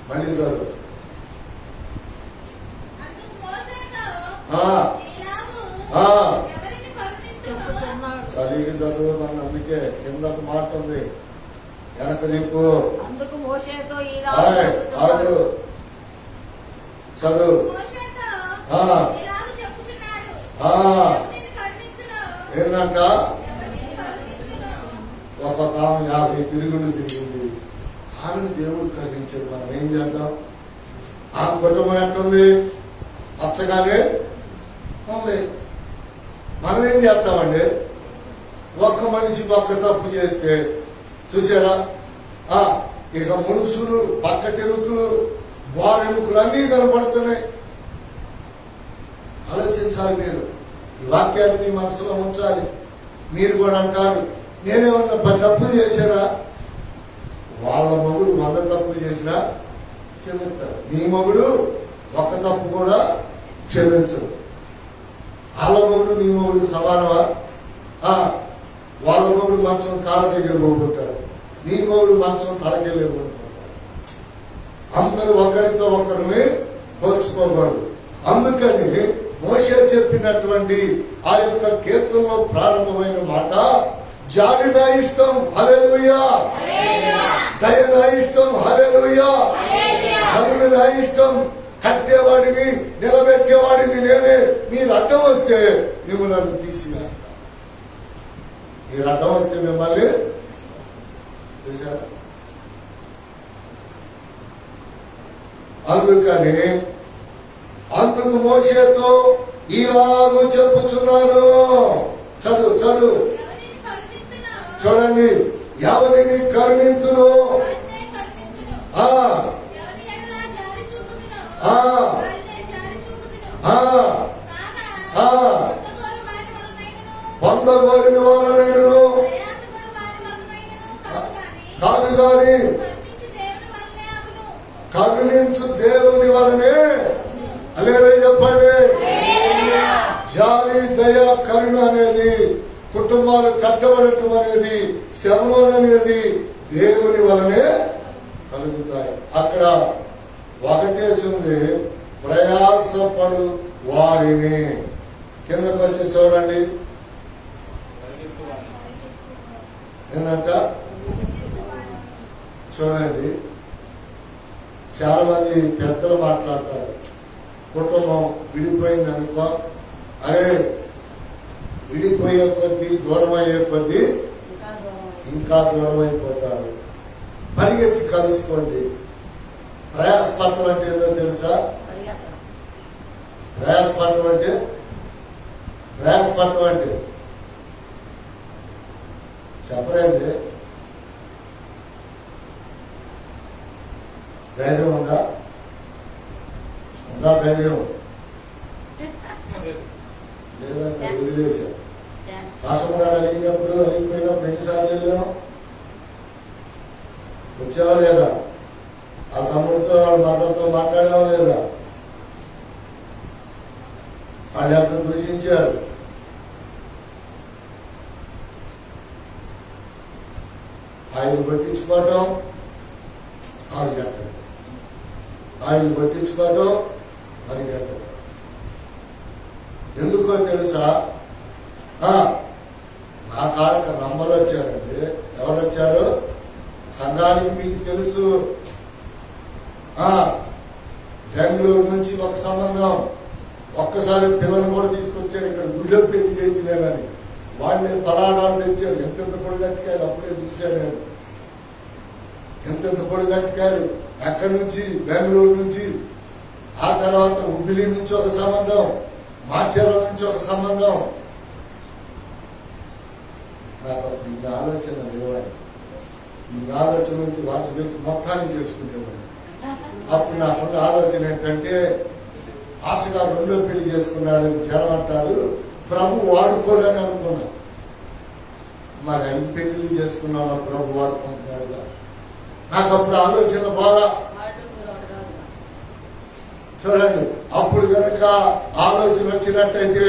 మళ్ళీ చదువు. సరిగ్గా చదువు. మన అందుకే కింద ఒక మాట ఉంది, వెనక దిక్కు. చదువు. ఏంటంట? ఒక కాలం 50 తిరుగులు తిరిగింది, ఆమెను దేవుడు కరుణించాడు. మనం ఏం చేద్దాం? ఆ కుటుంబం ఎట్టుంది? పచ్చగానే ఉంది. మనం ఏం చేస్తామండి? ఒక్క మనిషి ఒక్క తప్పు చేస్తే చూసారా, ఇక మనుషులు పక్కటెముకలు గోడెముకలు అన్నీ కనపడుతున్నాయి. ఆలోచించాలి మీరు. ఈ వాక్యాన్ని మీ మనసులో ఉంచాలి. మీరు కూడా అంటారు, నేనేమన్నా 10 తప్పులు చేశానా? వాళ్ళ మొగుడు 100 తప్పులు చేసినా క్షమిస్తారు. నీ మొగుడు ఒక్క తప్పు కూడా క్షమించరు. వాళ్ళ మొగుడు నీ మొగుడు సమానమా? వాళ్ళ మొగుడు మంచం కాళ్ళ దగ్గర పోగొట్టాడు, నీ మొగుడు మంచం తలకెళ్ళి పోగొట్టుకుంటాడు. అందరూ ఒకరితో ఒకరిని పోల్చుకోకూడదు. అందుకని మోషే చెప్పినటువంటి ఆ యొక్క కీర్తనలో ప్రారంభమైన మాట, జాలి నా ఇష్టం హల్లెలూయా, దయ నా ఇష్టం హల్లెలూయా, కరుణ నా ఇష్టం, కట్టేవాడిని నిలబెట్టేవాడిని నేనే. మీరు అడ్డం వస్తే మిమ్మల్ని తీసివేస్తా. మీరు అడ్డం వస్తే మిమ్మల్ని చూసారా. అందుకని అందుకు మోషేతో ఇలాగూ చెప్పుచున్నాను. చదువు చదువు చూడండి. ఎవరిని కరుణింతును, పొందగోరిన వారనైనను కాదు గాని కరుణించు దేవుని వలనే. అలేదే చెప్పండి. జాలి దయ కరుణ అనేది, కుటుంబాలు కట్టబడటం అనేది, శ్రమం అనేది దేవుని వలనే కలుగుతాయి. అక్కడ ఒకటేసింది, ప్రయాసపడు వారిని. కిందకు వచ్చి చూడండి. ఏంటంట చూడండి. చాలా మంది పెద్దలు మాట్లాడతారు, కుటుంబం విడిపోయింది అనుకో, అరే విడిపోయే కొద్దీ దూరం అయ్యే కొద్దీ ఇంకా దూరం అయిపోతారు. పరిగెత్తి కలుసుకోండి. ప్రయాసపడటం అంటే ఏందో తెలుసా? ప్రయాసపడటం అంటే చెప్పలేండి. ధైర్యం ఉందా? ధైర్యం లేదంటే వదిలేశాం. రాసం గారు అలిగినప్పుడు అలిగిపోయినప్పుడు ఎన్నిసార్లు వెళ్ళాం? వచ్చావా లేదా? ఆ తమ్ముడితో వాళ్ళ మద్దతుతో మాట్లాడావా లేదా? వాళ్ళు ఎంత దూషించారు. ఆయన పట్టించుకోవటం 6 గంటలు, ఆయన పట్టించుకోవటం 10 గంటలు. ఎందుకో తెలుసా? నా కాడక నంబర్లు వచ్చారండి. ఎవరు వచ్చారు? సంఘానికి మీకు తెలుసు. బెంగళూరు నుంచి ఒక సంబంధం, ఒక్కసారి పిల్లలు కూడా తీసుకొచ్చారు. ఇక్కడ గుళ్ళో పెళ్లి చేయించలేదని వాళ్ళని పలానాలు తెచ్చారు. ఎంతెంత పొడి కట్టుకారు. అప్పుడే చూశాను నేను. ఎంతెంత పొడి కట్టుకారు. అక్కడి నుంచి బెంగళూరు నుంచి, ఆ తర్వాత హుబ్లీ నుంచి ఒక సంబంధం, మాచేర నుంచి ఒక సంబంధం. నాకు అప్పుడు ఈ ఆలోచన లేవాడి. ఈ ఆలోచన నుంచి వాసపెట్టి మొత్తాన్ని చేసుకునేవాడు. అప్పుడు నాకున్న ఆలోచన ఏంటంటే, ఆశగారు 2వ పెళ్లి చేసుకున్నాడని జనం అంటారు, ప్రభు వాడుకోడని అనుకున్నా. మరి 5 పెళ్లి చేసుకున్నాను, ప్రభు వాడుకుంటున్నాడుగా. నాకు అప్పుడు ఆలోచన బాగా చూడండి. అప్పుడు కనుక ఆలోచన వచ్చినట్టయితే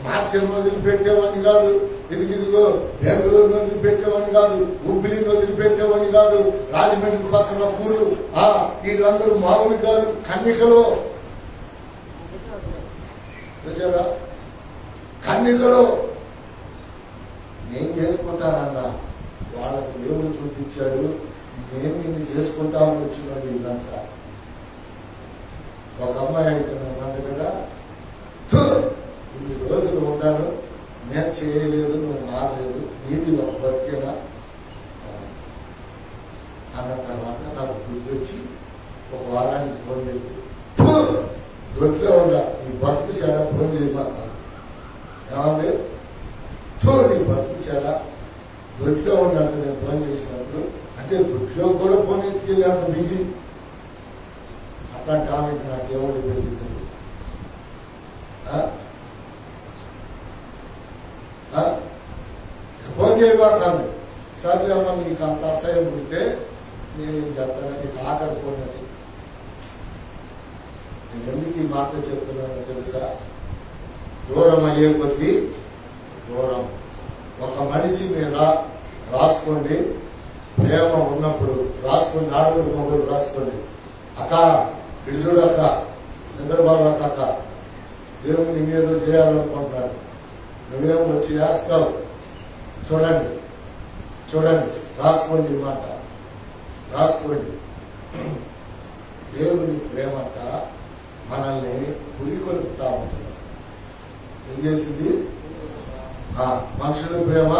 మాచెలను వదిలిపెట్టేవాడిని కాదు, ఇదిగో బెంగళూరుని వదిలిపెట్టేవాడిని కాదు, హుబ్లీని వదిలిపెట్టేవాడిని కాదు, రాజమండ్రి పక్కన ఊరు వీళ్ళందరూ మామూలు కాదు. కన్నికలో చూసారా? కన్నికలో నేను చేసుకుంటానన్నా వాళ్ళకి దేవుడు చూపించాడు. నేను నిన్ను చేసుకుంటామని వచ్చినాడు వీళ్ళంతా. ఒక అమ్మాయి ఇక్కడ ఉన్నది కదా, ఇన్ని రోజులు ఉంటాను, నేను చేయలేదు, నువ్వు మారలేదు, నీది ఒక బతికేనా అన్న తర్వాత నాకు బుద్ధి వచ్చి ఒక వారానికి ఫోన్ చేసి, దొడ్లో ఉండా నీ బతుకు సెడ ఫోన్ చేయమన్నా. ఏమంది? నీ బతుకుచాడా దొడ్లో ఉన్నట్టు నేను ఫోన్ చేసినప్పుడు అంటే దొడ్లో కూడా ఫోన్ ఎత్తుకెళ్ళి అంత బిజీ అట్లాంటి ఆమెకి నాకు ఎవరు పెట్టింది ఫోన్ చేయబాకాను సర్లే అమ్మ నీకు అంత అసహ్యం పుడితే నేను ఏం చెప్తాను నీకు ఆకలిపోయినది. నేను ఎందుకు ఈ మాటలు చెప్తున్నానో తెలుసా? దూరం అయ్యే కొద్దీ దూరం. ఒక మనిషి మీద రాసుకోండి, ప్రేమ ఉన్నప్పుడు రాసుకోండి, ఆడవాళ్ళు మొగలు రాసుకోండి. అక్క ఇటు చూడక్క, చంద్రబాబు అక్క దేవుని నిన్నేదో చేయాలనుకుంటున్నాడు, నువ్వేమో వచ్చి వేస్తావు. చూడండి చూడండి, రాసుకోండి ఈ మాట, రాసుకోండి. దేవుని ప్రేమట మనల్ని పురికొలుపుతా ఉంటుంది. ఏం చేసింది? మనుషుల ప్రేమ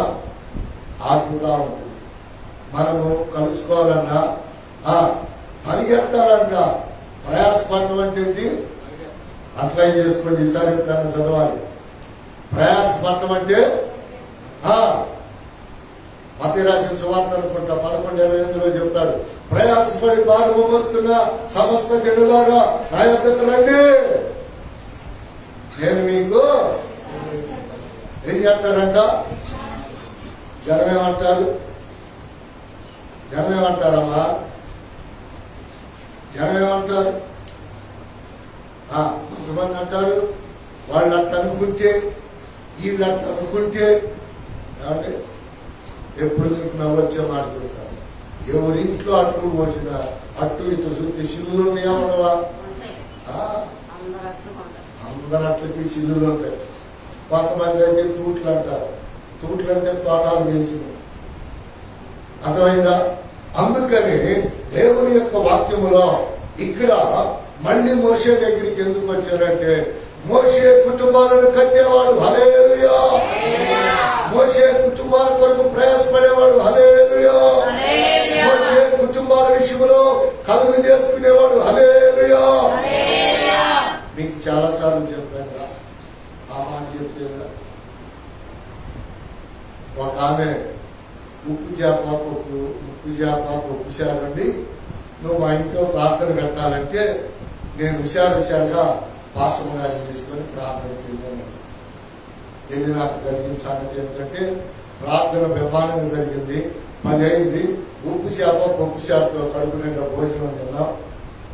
ఆత్మగా ఉంటుంది. మనము కలుసుకోవాలన్నా పరిగెత్తాలంట. ప్రయాసపడటం అంటే ఏంటి? అట్లై చేసుకోండి, ఈసారి ఎప్పుడైనా చదవాలి. ప్రయాసపడటం అంటే మత్తయి రాసిన సువార్త అనుకుంటా 11:28 చెప్తాడు, ప్రయాసపడి భారము మోస్తున్న సమస్త జనులారా నా యొద్దకు రండి, నేను మీకు ఏం చేస్తాడంట? జనమేమంటారు? జనమేమంటారమ్మా? జనమేమంటారు? కొంతమంది అంటారు వాళ్ళు అట్ట అనుకుంటే వీళ్ళు అట్ట అనుకుంటే. అంటే ఎప్పుడు నీకు నవ్వొచ్చే మాట చెప్తాను. ఎవరింట్లో అట్టు పోసిన అట్టు ఇటు చూస్తే సిల్లులు ఉన్నాయా? అందరు అట్లకి సిల్లులు ఉంటాయి. కొంతమంది అయితే తూట్లు అంటారు. తూట్లు అంటే తోటాలు పెంచింది. అర్థమైందా? అందుకని దేవుని యొక్క వాక్యములో ఇక్కడ మళ్ళీ మోషే దగ్గరికి ఎందుకు వచ్చారంటే, మోషే కుటుంబాలను కట్టేవాడు, హల్లెలూయా. మోషే కుటుంబాల కొరకు ప్రయాసపడేవాడు, హల్లెలూయా. మోషే కుటుంబాల విషయంలో కలుగు చేసుకునేవాడు, హల్లెలూయా. మీకు చాలా సార్లు చెప్పాను, ఆ మాట చెప్పేదా? ఒక ఆమె ఉప్పు చేప పప్పు చారండి, నువ్వు మా ఇంట్లో ప్రార్థన పెట్టాలంటే నేను హుషారుగా పాస్టర్ గారిని తీసుకొని ప్రార్థనకి వెళ్ళాను. ఇది నాకు జరిగిన సంగతి ఏంటంటే, ప్రార్థన బ్రహ్మాండంగా జరిగింది. 10 అయింది. ఉప్పు చేప పప్పు చేపతో కడుపు నిండా భోజనం తిన్నాం.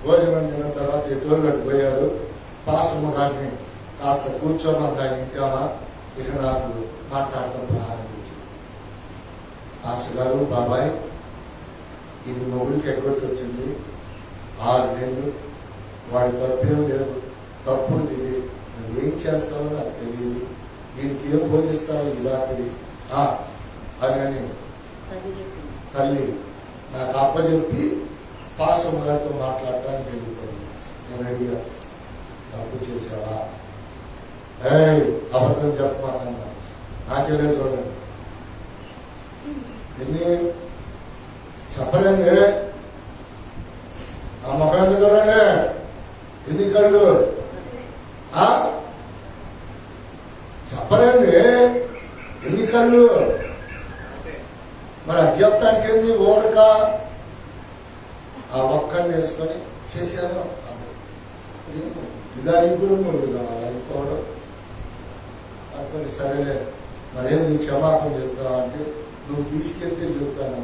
భోజనం తిన్న తర్వాత ఎటువంటి పోయారు. పాస్టర్ గారిని కాస్త కూర్చోమంతా ఇంటామా, ఇక నాకు మాట్లాడటం ప్రారంభించింది. పాస్టర్ గారు, బాబాయ్ ఇది మొగుడికి ఎగ్గొట్టి వచ్చింది, 6 నెలలు, వాడి తప్పేం లేదు, తప్పుడు ఇది, నువ్వేం చేస్తావో నాకు తెలియదు, దీనికి ఏం బోధిస్తావు ఇలాంటిది అని తల్లి నాకు అప్పచెప్పి పాస్టర్ గారితో మాట్లాడటానికి వెళ్ళిపోయింది. నేను అడిగా, తప్పు చేసావా? అబద్ధం చెప్పమాకన్నా, నాకెళ్ళే చూడండి ఎన్ని చెప్పలేండి, ఆ మొఖం చూడండి ఎన్ని కళ్ళు, చెప్పలేండి ఎన్ని కళ్ళు. మరి అది చెప్తానికి ఏంది? ఓరక ఆ ఒక్కరిని వేసుకొని చేశాను. ఇదానికి కూడా ముందు కావాలి అనుకోవడం అనుకోని, సరేలే మరేంది క్షమాపణ చెప్తావా అంటే, నువ్వు తీసుకెళ్తే చెప్తాను.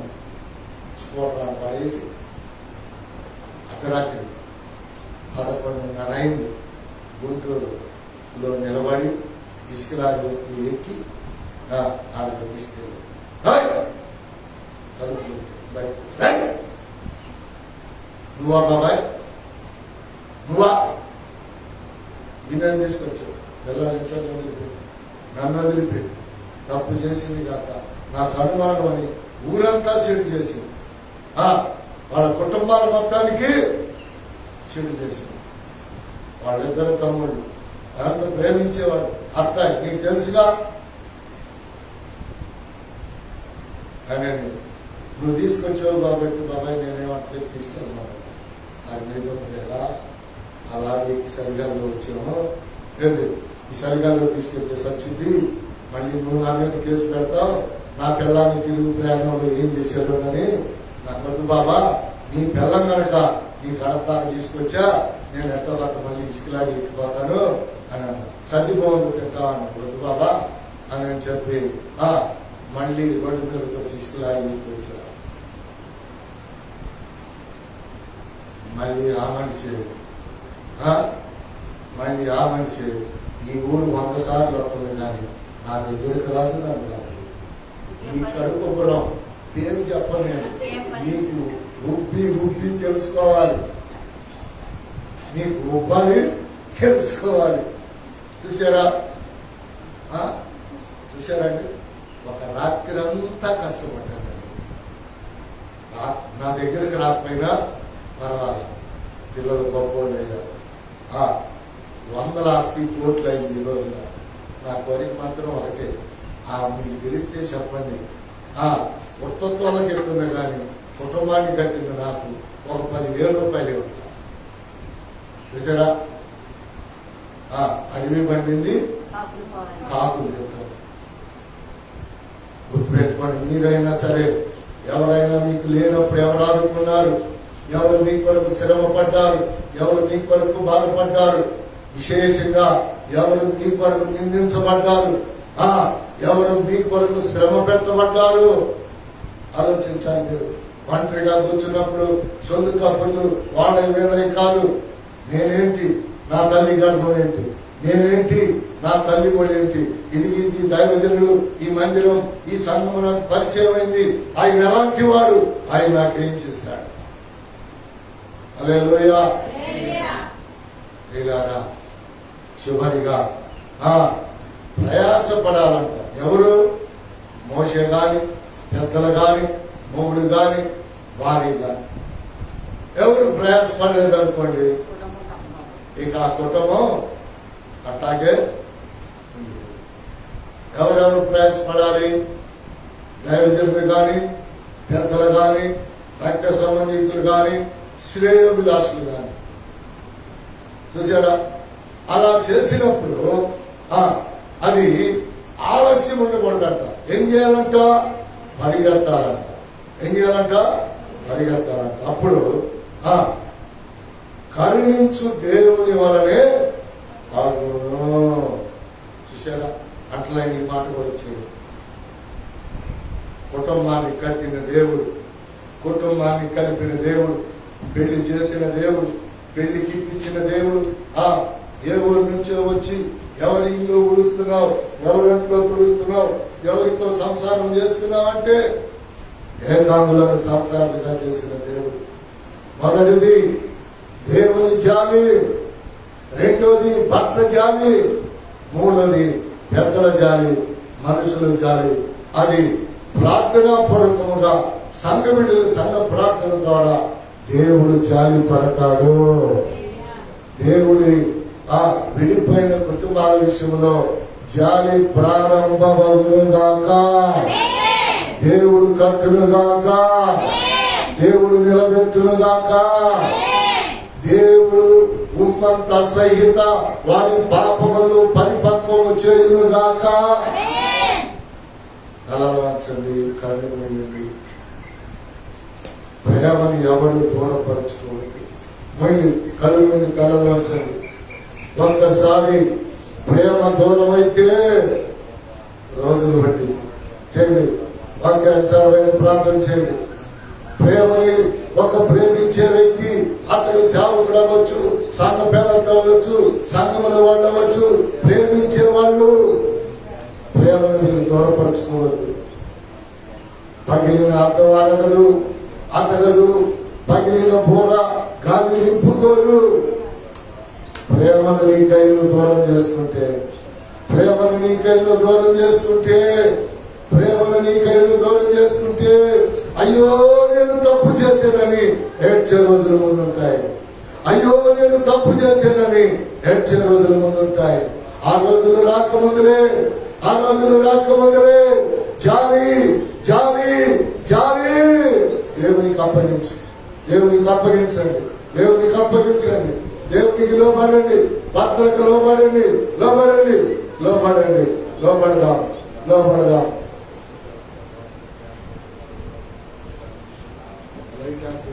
స్ఫోటన పడేసి అర్ధరాత్రి 11:30 అయింది. గుంటూరులో నిలబడి ఇసుకలాగా ఎక్కి ఆడకు తీసుకెళ్ళి బయట, నువ్వా బాబాయ్, నువ్వా గిన్నెని తీసుకొచ్చావు, పిల్లల్ని వదిలిపెట్టి నన్ను వదిలిపెట్టి, తప్పు చేసింది కాక నాకు అనుమానం అని ఊరంతా చెడు చేసింది. వాళ్ళ కుటుంబాల మొత్తానికి చెడు చేసింది. వాళ్ళిద్దరు తమ్ముళ్ళు అంత ప్రేమించేవాడు. అత్త నీకు తెలుసుగా అని నువ్వు తీసుకొచ్చావు కాబట్టి బాబాయ్ నేనేమంటే తీసుకెళ్ళాను. అది మీద ఎలా అలాగే ఈ సరిగాల్లో వచ్చామో తెలియదు. ఈ సరిగాల్లో తీసుకెళ్తే సచ్చింది మళ్ళీ నువ్వు నా మీద కేసు పెడతావు, నా పిల్లాన్ని తిరుగు ప్రయాణంలో ఏం చేశాడు అని. నాకు వద్దు బాబా, నీ పిల్లం కనుక నీ గడప తీసుకొచ్చా, నేను ఎట్టగట్ట మళ్ళీ ఇసుకలాగా ఎక్కిపోతాను అని అన్నా. సర్దిపోండు తింటా అన్నాడు. వద్దు బాబా అని చెప్పి మళ్ళీ రోడ్డు మీదకి వచ్చి ఇసుకలాగా ఎక్కిపోచ్చా. మళ్ళీ ఆ మనిషి ఈ ఊరు 100 సార్లు వస్తుంది కానీ నా దగ్గరికి రాదు, నన్ను రాదు. నీ కడుపు ఉబ్బరం పేరు చెప్పలేను, నీకు ఉబ్బి తెలుసుకోవాలి, నీకు ఉబ్బని తెలుసుకోవాలి. చూసారండి, ఒక రాత్రి అంతా కష్టపడ్డానండి. నా దగ్గరికి రాకపోయినా పర్వాలేదు, పిల్లలు గొప్పవాళ్ళు అయ్యారు. 100 ఆస్తి కోట్లు అయింది ఈ రోజున. నా కోరిక మాత్రం ఒకటే, మీకు తెలిస్తే చెప్పండి, ఉత్తత్వాలకు వెళ్తున్నా కానీ కుటుంబాన్ని కట్టిన నాకు ఒక 10,000 రూపాయలు ఇవ్వట్లా. చూసారా, అడవి పండింది కాకులు తింటారు. గుర్తుపెట్టుకోండి, మీరైనా సరే ఎవరైనా మీకు లేనప్పుడు ఎవరు ఆదుకున్నారు, ఎవరు మీ కొరకు శ్రమ పడ్డారు, ఎవరు మీ కొరకు బాధపడ్డారు, విశేషంగా ఎవరు మీ కొరకు నిందించబడ్డారు, ఎవరు మీ కొరకు శ్రమ పెట్టబడ్డారు ఆలోచించాలి. మీరు ఒంటరిగా కూర్చున్నప్పుడు సొల్లు కబుర్లు వాళ్ళ వీళ్ళ కాదు. నేనేంటి, నా తల్లి గర్భం ఏంటి, నేనేంటి, నా తల్లి కూడా ఏంటి, ఇది దైవజనుడు, ఈ మందిరం, ఈ సంఘం నాకు పరిచయం అయింది, ఆయన ఎలాంటి వాడు, ఆయన నాకేం చేశాడు. హల్లెలూయా. వీళ్ళారా, చివరిగా ప్రయాసపడాలంట. ఎవరు? మోషే గాని, పెద్దలు గాని, మొగుడు గాని, భార్య గాని ఎవరు ప్రయాసపడలేదనుకోండి, ఇక ఆ కుటుంబం అట్టాగే. ఎవరెవరు ప్రయాసపడాలి? దైవజనులు గాని, పెద్దలు గాని, రక్త సంబంధికులు గాని, శ్రేయోభిలాషులు గాని. చూసారా, అలా చేసినప్పుడు అది ఆలస్యం ఉండకూడదంట. ఏం చేయాలంట? పరిగెత్తాలంట. ఏం చేయాలంట? పరిగెత్తాలంట. అప్పుడు కరుణించు దేవుని వలనే అగును. చూసారా, అట్లా ఈ మాట కూడా చేయదు. కుటుంబాన్ని కట్టిన దేవుడు, కుటుంబాన్ని కలిపిన దేవుడు, పెళ్లి చేసిన దేవుడు, పెళ్లికి ఇప్పించిన దేవుడు, ఏ ఊరి నుంచో వచ్చి ఎవరి ఇల్లు ఉడుస్తున్నావు, ఎవరింట్లో ఉడుస్తున్నావు, ఎవరికో సంసారం చేస్తున్నావు అంటే ఏకాంగులను సంసారంగా చేసిన దేవుడు. మొదటిది దేవుని జాలి, రెండోది భర్త జాలి, మూడోది పెద్దల జాలి, మనుషుల జాలి. అది ప్రార్థనా పూర్వకముగా సంఘ ప్రార్థన ద్వారా దేవుడు జాలి పడతాడు. దేవుడి విడిపోయిన కుటుంబాల విషయంలో జాలి ప్రారంభమగునుగాక. దేవుడు కట్టునుగాక, దేవుడు నిలబెట్టునుగాక, దేవుడు ఉన్నంత సహిత వారి పాపములు పరిపక్వము చేయునుగాక. కలవచ్చండి, కళ్ళు మూయండి. ప్రేమని ఎవరు దూరపరచుకోండి. మళ్ళీ కళ్ళు నుండి కలవచ్చండి. ఒక్కసారి ప్రేమ దూరం అయితే రోజులు బట్టి చేయండి, వాక్యానుసారమైన ప్రార్థన చేయండి. ప్రేమని ఒక ప్రేమించే వ్యక్తి అతడు సేవకుడు అవ్వచ్చు, సంఘ పేదలు అవ్వచ్చు, సంఘముల వాళ్ళు అవ్వచ్చు, ప్రేమించే వాళ్ళు ప్రేమను మీరు దూరపరచుకోవద్దు. పగిలిన అర్థవాడగలు అతగలు, పగిలిన బోర గాలి నింపుకోదు. ప్రేమను నీ కైలు దూరం చేసుకుంటే, ప్రేమను నీ కైలు దూరం చేసుకుంటే, ప్రేమను నీ కైలు దూరం చేసుకుంటే అయ్యో నేను తప్పు చేశానని ఏడ్చే రోజులు ముందుంటాయి. అయ్యో నేను తప్పు చేశానని ఏడ్చే రోజులు ముందుంటాయి. ఆ రోజులు రాకముందులే జాలి జాలి జాలి దేవునికి అప్పగించు, దేవునికి అప్పగించండి, దేవునికి అప్పగించండి. దేవునికి లోబడండి, భర్తలకు లోబడండి, లోబడండి, లోబడండి, లోబడదాం. లోపడదాం. Right hand